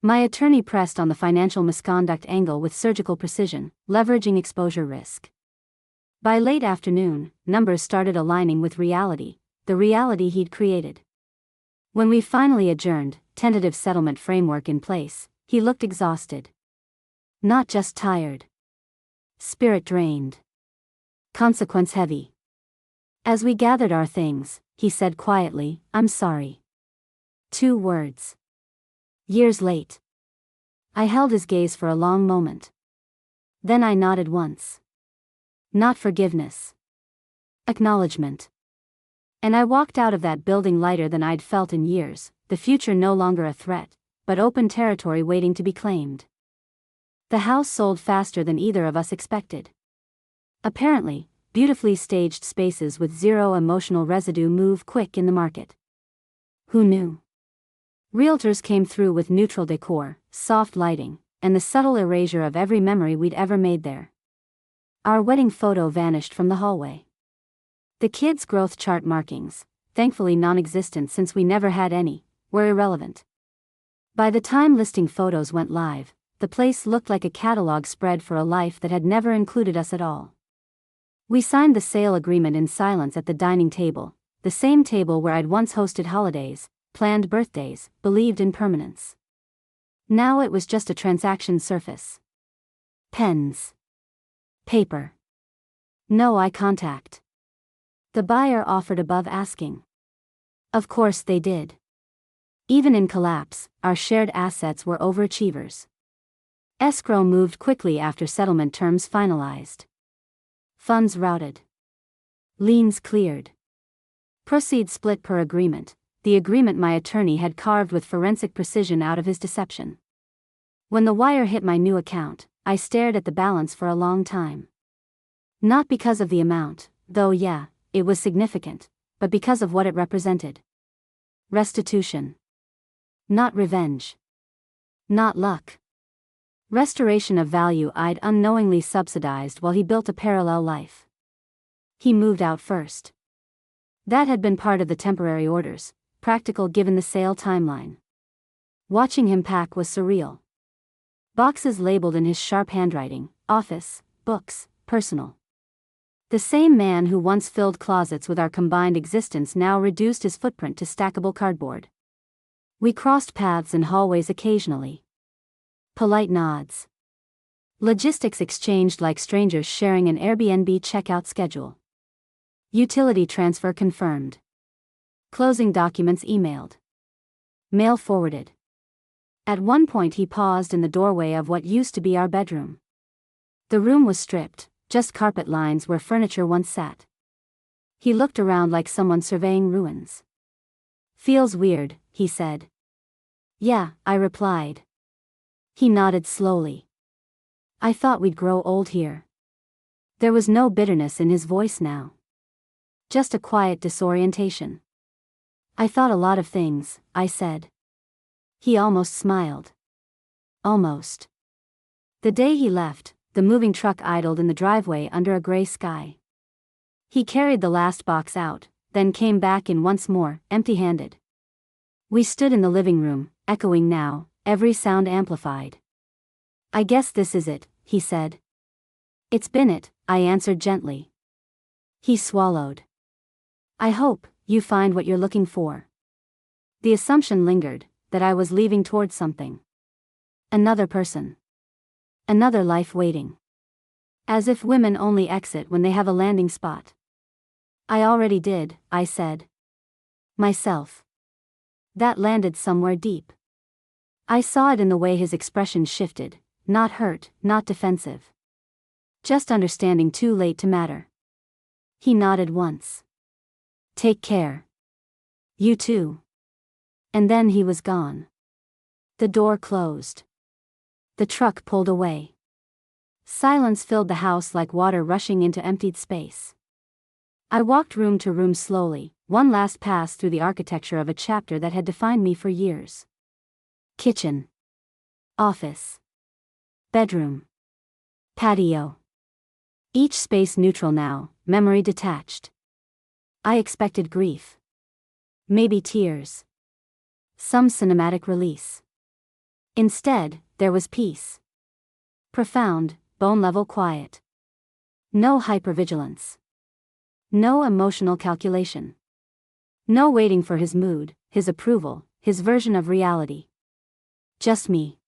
My attorney pressed on the financial misconduct angle with surgical precision, leveraging exposure risk. By late afternoon, numbers started aligning with reality, the reality he'd created. When we finally adjourned, tentative settlement framework in place, he looked exhausted. Not just tired. Spirit drained. Consequence heavy. As we gathered our things, he said quietly, I'm sorry. 2 words. Years late. I held his gaze for a long moment. Then I nodded once. Not forgiveness. Acknowledgement. And I walked out of that building lighter than I'd felt in years, the future no longer a threat, but open territory waiting to be claimed. The house sold faster than either of us expected. Apparently, beautifully staged spaces with zero emotional residue move quick in the market. Who knew? Realtors came through with neutral decor, soft lighting, and the subtle erasure of every memory we'd ever made there. Our wedding photo vanished from the hallway. The kids' growth chart markings, thankfully non-existent since we never had any, were irrelevant. By the time listing photos went live, the place looked like a catalog spread for a life that had never included us at all. We signed the sale agreement in silence at the dining table, the same table where I'd once hosted holidays, planned birthdays, believed in permanence. Now it was just a transaction surface. Pens. Paper. No eye contact. The buyer offered above asking. Of course they did. Even in collapse, our shared assets were overachievers. Escrow moved quickly after settlement terms finalized. Funds routed. Liens cleared. Proceeds split per agreement, the agreement my attorney had carved with forensic precision out of his deception. When the wire hit my new account, I stared at the balance for a long time. Not because of the amount, though yeah, it was significant, but because of what it represented. Restitution. Not revenge. Not luck. Restoration of value I'd unknowingly subsidized while he built a parallel life. He moved out first. That had been part of the temporary orders, practical given the sale timeline. Watching him pack was surreal. Boxes labeled in his sharp handwriting, office, books, personal. The same man who once filled closets with our combined existence now reduced his footprint to stackable cardboard. We crossed paths in hallways occasionally. Polite nods. Logistics exchanged like strangers sharing an Airbnb checkout schedule. Utility transfer confirmed. Closing documents emailed. Mail forwarded. At one point he paused in the doorway of what used to be our bedroom. The room was stripped, just carpet lines where furniture once sat. He looked around like someone surveying ruins. Feels weird, he said. Yeah, I replied. He nodded slowly. I thought we'd grow old here. There was no bitterness in his voice now. Just a quiet disorientation. I thought a lot of things, I said. He almost smiled. Almost. The day he left, the moving truck idled in the driveway under a gray sky. He carried the last box out, then came back in once more, empty-handed. We stood in the living room, echoing now, every sound amplified. I guess this is it, he said. It's been it, I answered gently. He swallowed. I hope you find what you're looking for. The assumption lingered, that I was leaving towards something. Another person. Another life waiting. As if women only exit when they have a landing spot. I already did, I said. Myself. That landed somewhere deep. I saw it in the way his expression shifted, not hurt, not defensive. Just understanding too late to matter. He nodded once. Take care. You too. And then he was gone. The door closed. The truck pulled away. Silence filled the house like water rushing into emptied space. I walked room to room slowly, one last pass through the architecture of a chapter that had defined me for years. Kitchen. Office. Bedroom. Patio. Each space neutral now, memory detached. I expected grief. Maybe tears. Some cinematic release. Instead, there was peace. Profound, bone-level quiet. No hypervigilance. No emotional calculation. No waiting for his mood, his approval, his version of reality. Just me.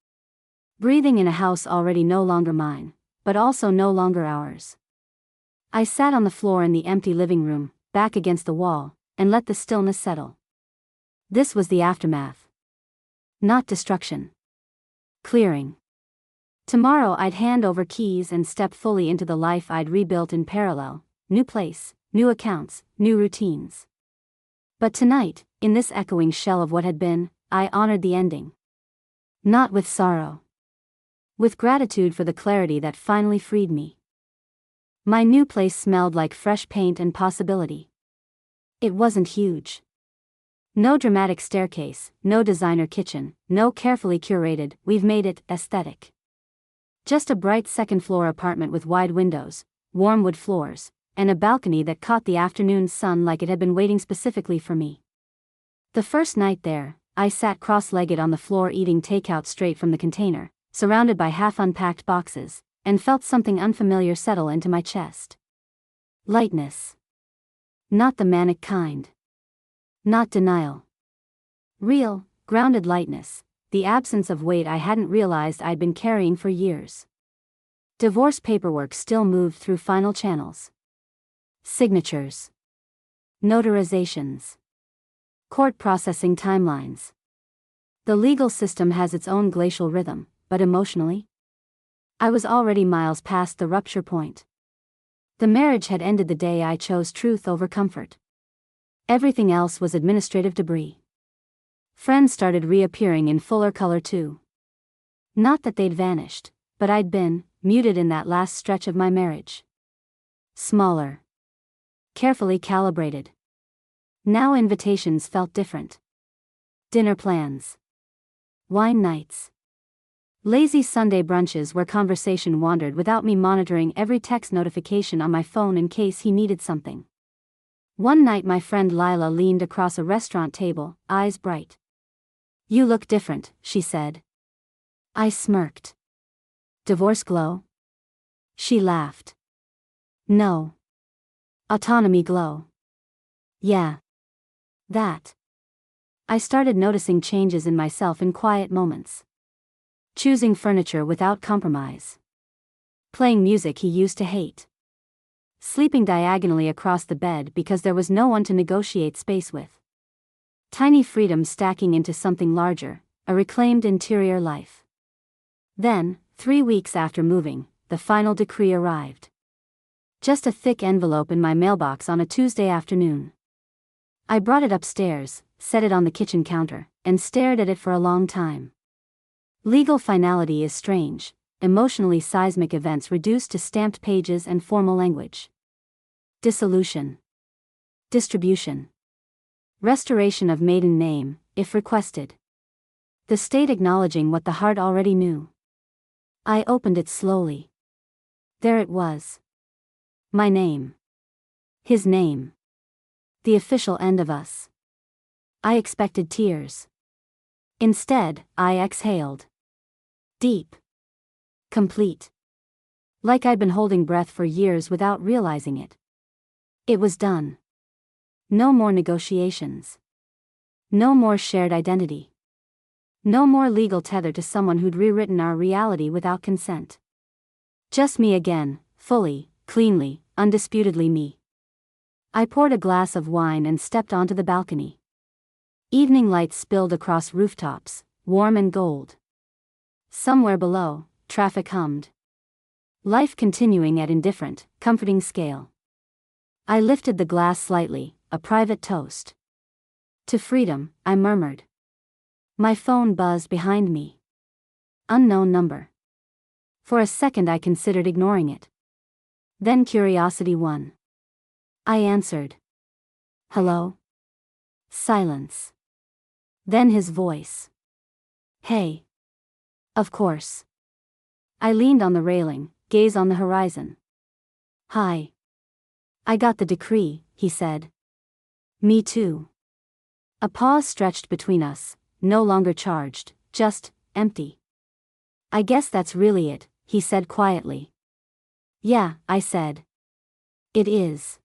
Breathing in a house already no longer mine, but also no longer ours. I sat on the floor in the empty living room, back against the wall, and let the stillness settle. This was the aftermath. Not destruction. Clearing. Tomorrow I'd hand over keys and step fully into the life I'd rebuilt in parallel, new place, new accounts, new routines. But tonight, in this echoing shell of what had been, I honored the ending. Not with sorrow. With gratitude for the clarity that finally freed me. My new place smelled like fresh paint and possibility. It wasn't huge. No dramatic staircase, no designer kitchen, no carefully curated, we've made it, aesthetic. Just a bright second-floor apartment with wide windows, warm wood floors, and a balcony that caught the afternoon sun like it had been waiting specifically for me. The first night there, I sat cross-legged on the floor eating takeout straight from the container, surrounded by half-unpacked boxes, and felt something unfamiliar settle into my chest. Lightness. Not the manic kind. Not denial. Real, grounded lightness, the absence of weight I hadn't realized I'd been carrying for years. Divorce paperwork still moved through final channels. Signatures. Notarizations. Court processing timelines. The legal system has its own glacial rhythm, but emotionally? I was already miles past the rupture point. The marriage had ended the day I chose truth over comfort. Everything else was administrative debris. Friends started reappearing in fuller color too. Not that they'd vanished, but I'd been muted in that last stretch of my marriage. Smaller. Carefully calibrated. Now invitations felt different. Dinner plans. Wine nights. Lazy Sunday brunches where conversation wandered without me monitoring every text notification on my phone in case he needed something. One night my friend Lila leaned across a restaurant table, eyes bright. "You look different," she said. I smirked. "Divorce glow?" She laughed. "No. Autonomy glow." "Yeah. That." I started noticing changes in myself in quiet moments. Choosing furniture without compromise. Playing music he used to hate. Sleeping diagonally across the bed because there was no one to negotiate space with. Tiny freedom stacking into something larger, a reclaimed interior life. Then, 3 weeks after moving, the final decree arrived. Just a thick envelope in my mailbox on a Tuesday afternoon. I brought it upstairs, set it on the kitchen counter, and stared at it for a long time. Legal finality is strange, emotionally seismic events reduced to stamped pages and formal language. Dissolution. Distribution. Restoration of maiden name, if requested. The state acknowledging what the heart already knew. I opened it slowly. There it was. My name. His name. The official end of us. I expected tears. Instead, I exhaled. Deep. Complete. Like I'd been holding breath for years without realizing it. It was done. No more negotiations. No more shared identity. No more legal tether to someone who'd rewritten our reality without consent. Just me again, fully, cleanly, undisputedly me. I poured a glass of wine and stepped onto the balcony. Evening lights spilled across rooftops, warm and gold. Somewhere below, traffic hummed. Life continuing at indifferent, comforting scale. I lifted the glass slightly, a private toast. To freedom, I murmured. My phone buzzed behind me. Unknown number. For a second I considered ignoring it. Then curiosity won. I answered. "Hello?" Silence. Then his voice. "Hey." "Of course." I leaned on the railing, gaze on the horizon. "Hi." "I got the decree," he said. "Me too." A pause stretched between us, no longer charged, just empty. "I guess that's really it," he said quietly. "Yeah," I said. "It is."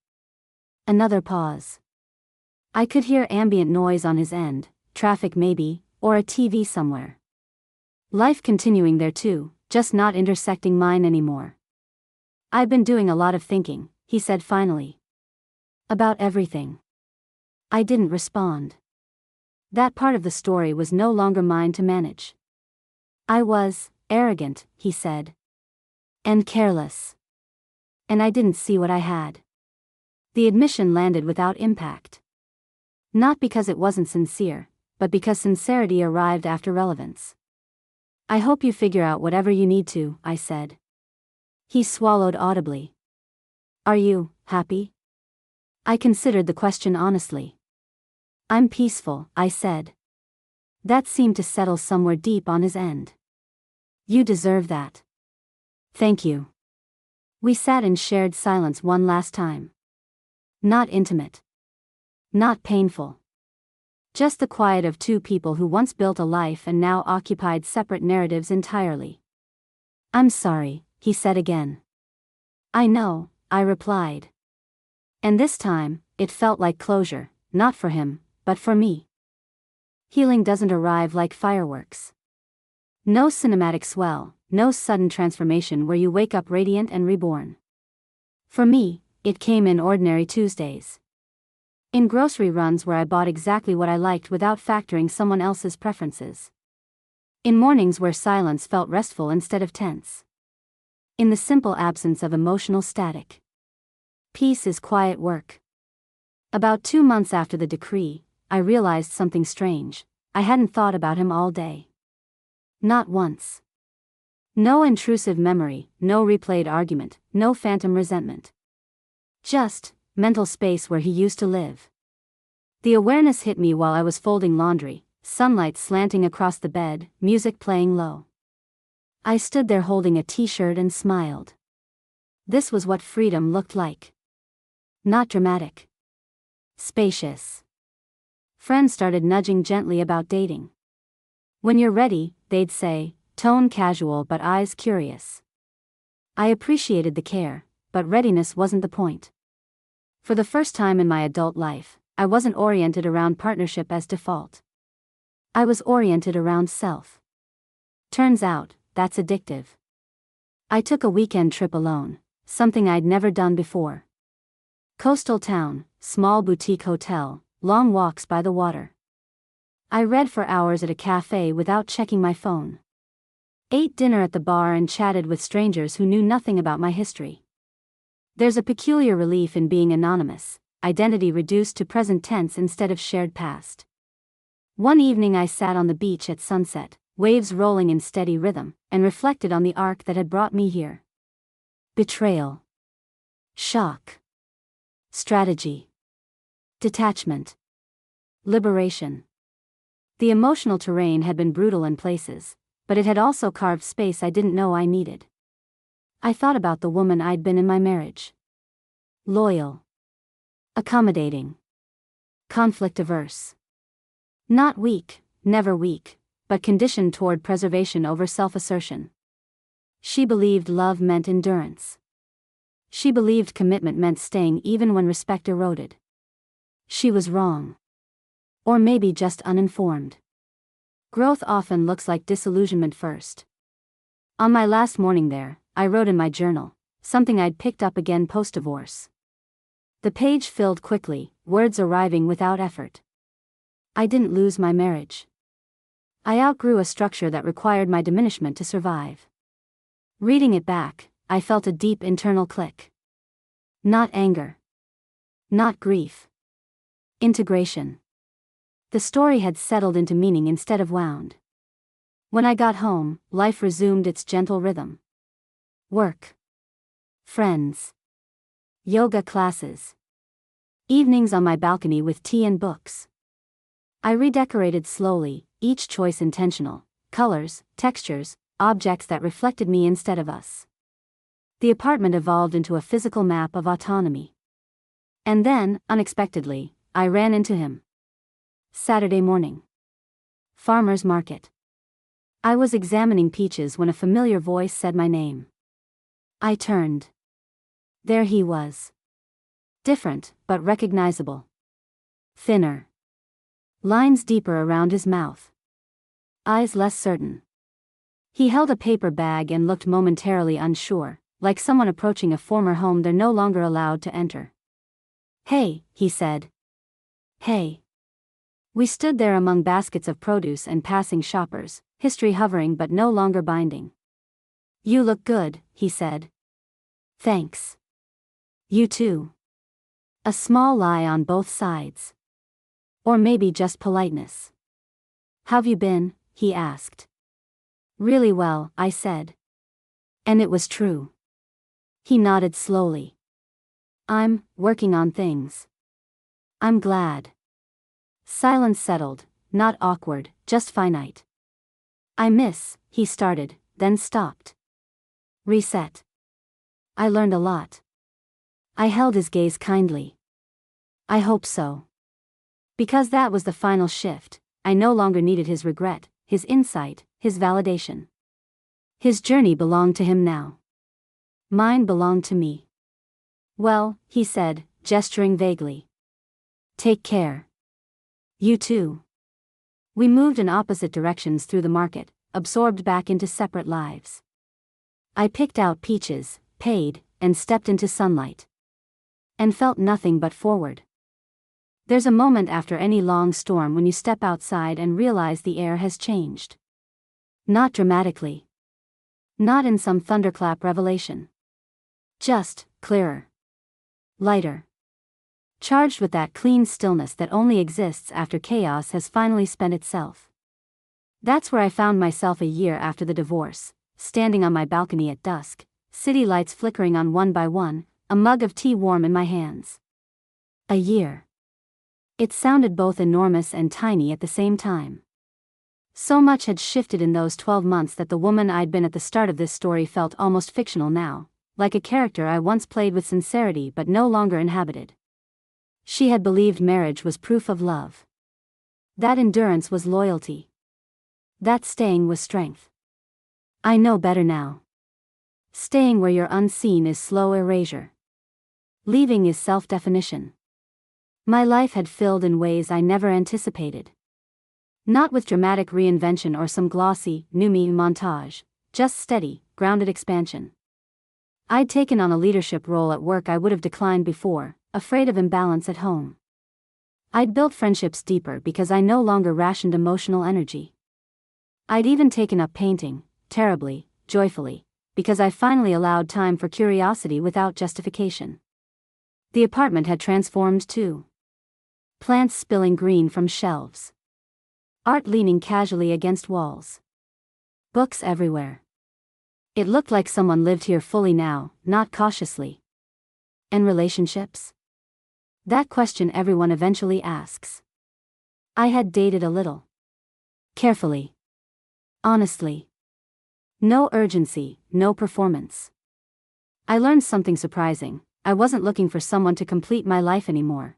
Another pause. I could hear ambient noise on his end, traffic maybe, or a TV somewhere. Life continuing there too, just not intersecting mine anymore. "I've been doing a lot of thinking," he said finally. "About everything." I didn't respond. That part of the story was no longer mine to manage. "I was arrogant," he said. "And careless. And I didn't see what I had." The admission landed without impact. Not because it wasn't sincere, but because sincerity arrived after relevance. "I hope you figure out whatever you need to," I said. He swallowed audibly. "Are you happy?" I considered the question honestly. "I'm peaceful," I said. That seemed to settle somewhere deep on his end. "You deserve that." "Thank you." We sat in shared silence one last time. Not intimate. Not painful. Just the quiet of two people who once built a life and now occupied separate narratives entirely. "I'm sorry," he said again. "I know," I replied. And this time, it felt like closure, not for him, but for me. Healing doesn't arrive like fireworks. No cinematic swell, no sudden transformation where you wake up radiant and reborn. For me, it came in ordinary Tuesdays. In grocery runs where I bought exactly what I liked without factoring someone else's preferences. In mornings where silence felt restful instead of tense. In the simple absence of emotional static. Peace is quiet work. About 2 months after the decree, I realized something strange. I hadn't thought about him all day. Not once. No intrusive memory, no replayed argument, no phantom resentment. Just mental space where he used to live. The awareness hit me while I was folding laundry, sunlight slanting across the bed, music playing low. I stood there holding a t-shirt and smiled. This was what freedom looked like. Not dramatic. Spacious. Friends started nudging gently about dating. When you're ready, they'd say, tone casual but eyes curious. I appreciated the care, but readiness wasn't the point. For the first time in my adult life, I wasn't oriented around partnership as default. I was oriented around self. Turns out, that's addictive. I took a weekend trip alone, something I'd never done before. Coastal town, small boutique hotel, long walks by the water. I read for hours at a cafe without checking my phone. Ate dinner at the bar and chatted with strangers who knew nothing about my history. There's a peculiar relief in being anonymous, identity reduced to present tense instead of shared past. One evening I sat on the beach at sunset, waves rolling in steady rhythm, and reflected on the arc that had brought me here. Betrayal. Shock. Strategy. Detachment. Liberation. The emotional terrain had been brutal in places, but it had also carved space I didn't know I needed. I thought about the woman I'd been in my marriage. Loyal. Accommodating. Conflict-averse. Not weak, never weak, but conditioned toward preservation over self-assertion. She believed love meant endurance. She believed commitment meant staying even when respect eroded. She was wrong. Or maybe just uninformed. Growth often looks like disillusionment first. On my last morning there, I wrote in my journal, something I'd picked up again post-divorce. The page filled quickly, words arriving without effort. I didn't lose my marriage. I outgrew a structure that required my diminishment to survive. Reading it back, I felt a deep internal click. Not anger. Not grief. Integration. The story had settled into meaning instead of wound. When I got home, life resumed its gentle rhythm. Work. Friends. Yoga classes. Evenings on my balcony with tea and books. I redecorated slowly, each choice intentional, colors, textures, objects that reflected me instead of us. The apartment evolved into a physical map of autonomy. And then, unexpectedly, I ran into him. Saturday morning. Farmer's market. I was examining peaches when a familiar voice said my name. I turned. There he was. Different, but recognizable. Thinner. Lines deeper around his mouth. Eyes less certain. He held a paper bag and looked momentarily unsure, like someone approaching a former home they're no longer allowed to enter. Hey, he said. Hey. We stood there among baskets of produce and passing shoppers, history hovering but no longer binding. You look good, he said. Thanks. You too. A small lie on both sides. Or maybe just politeness. How've you been? He asked. Really well, I said. And it was true. He nodded slowly. I'm working on things. I'm glad. Silence settled, not awkward, just finite. He started, then stopped. Reset. I learned a lot. I held his gaze kindly. I hope so. Because that was the final shift, I no longer needed his regret, his insight, his validation. His journey belonged to him now. Mine belonged to me. Well, he said, gesturing vaguely. Take care. You too. We moved in opposite directions through the market, absorbed back into separate lives. I picked out peaches, paid, and stepped into sunlight. And felt nothing but forward. There's a moment after any long storm when you step outside and realize the air has changed. Not dramatically. Not in some thunderclap revelation. Just, clearer. Lighter. Charged with that clean stillness that only exists after chaos has finally spent itself. That's where I found myself a year after the divorce, standing on my balcony at dusk, city lights flickering on one by one, a mug of tea warm in my hands. A year. It sounded both enormous and tiny at the same time. So much had shifted in those 12 months that the woman I'd been at the start of this story felt almost fictional now, like a character I once played with sincerity but no longer inhabited. She had believed marriage was proof of love. That endurance was loyalty. That staying was strength. I know better now. Staying where you're unseen is slow erasure. Leaving is self-definition. My life had filled in ways I never anticipated. Not with dramatic reinvention or some glossy, new me montage, just steady, grounded expansion. I'd taken on a leadership role at work I would have declined before, afraid of imbalance at home. I'd built friendships deeper because I no longer rationed emotional energy. I'd even taken up painting, terribly, joyfully, because I finally allowed time for curiosity without justification. The apartment had transformed too. Plants spilling green from shelves. Art leaning casually against walls. Books everywhere. It looked like someone lived here fully now, not cautiously. And relationships? That question everyone eventually asks. I had dated a little. Carefully. Honestly. No urgency, no performance. I learned something surprising. I wasn't looking for someone to complete my life anymore.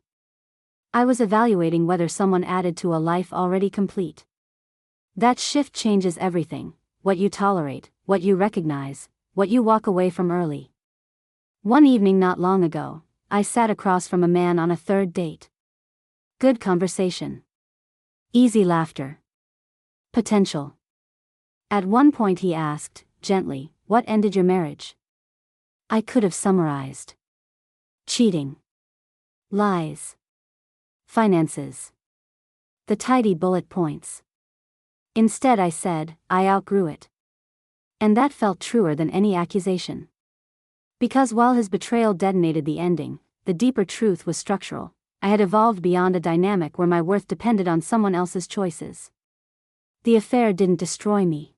I was evaluating whether someone added to a life already complete. That shift changes everything, what you tolerate, what you recognize, what you walk away from early. One evening not long ago, I sat across from a man on a third date. Good conversation. Easy laughter. Potential. At one point he asked, gently, "What ended your marriage?" I could have summarized. Cheating. Lies. Finances. The tidy bullet points. Instead I said, I outgrew it. And that felt truer than any accusation. Because while his betrayal detonated the ending, the deeper truth was structural. I had evolved beyond a dynamic where my worth depended on someone else's choices. The affair didn't destroy me.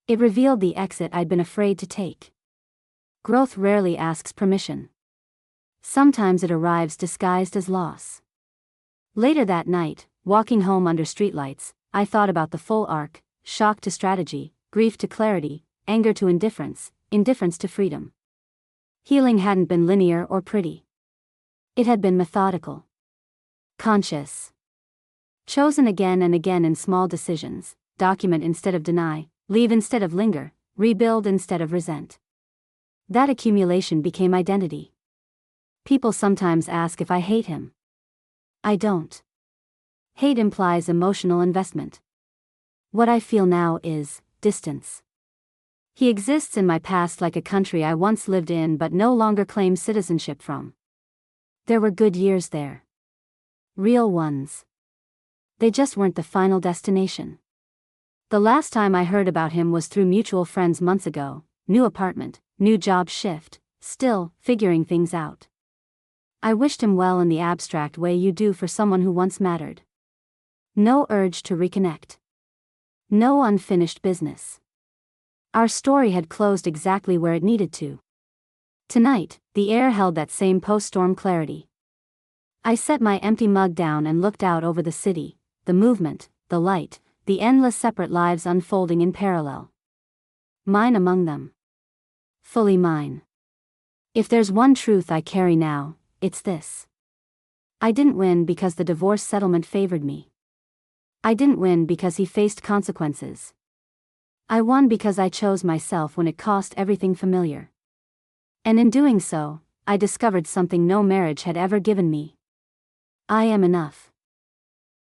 It revealed the exit I'd been afraid to take. Growth rarely asks permission. Sometimes it arrives disguised as loss. Later that night, walking home under streetlights, I thought about the full arc: shock to strategy, grief to clarity, anger to indifference, indifference to freedom. Healing hadn't been linear or pretty. It had been methodical. Conscious. Chosen again and again in small decisions: document instead of deny, leave instead of linger, rebuild instead of resent. That accumulation became identity. People sometimes ask if I hate him. I don't. Hate implies emotional investment. What I feel now is distance. He exists in my past like a country I once lived in but no longer claim citizenship from. There were good years there. Real ones. They just weren't the final destination. The last time I heard about him was through mutual friends months ago. New apartment, new job shift, still figuring things out. I wished him well in the abstract way you do for someone who once mattered. No urge to reconnect. No unfinished business. Our story had closed exactly where it needed to. Tonight, the air held that same post-storm clarity. I set my empty mug down and looked out over the city, the movement, the light, the endless separate lives unfolding in parallel. Mine among them. Fully mine. If there's one truth I carry now, it's this. I didn't win because the divorce settlement favored me. I didn't win because he faced consequences. I won because I chose myself when it cost everything familiar. And in doing so, I discovered something no marriage had ever given me. I am enough.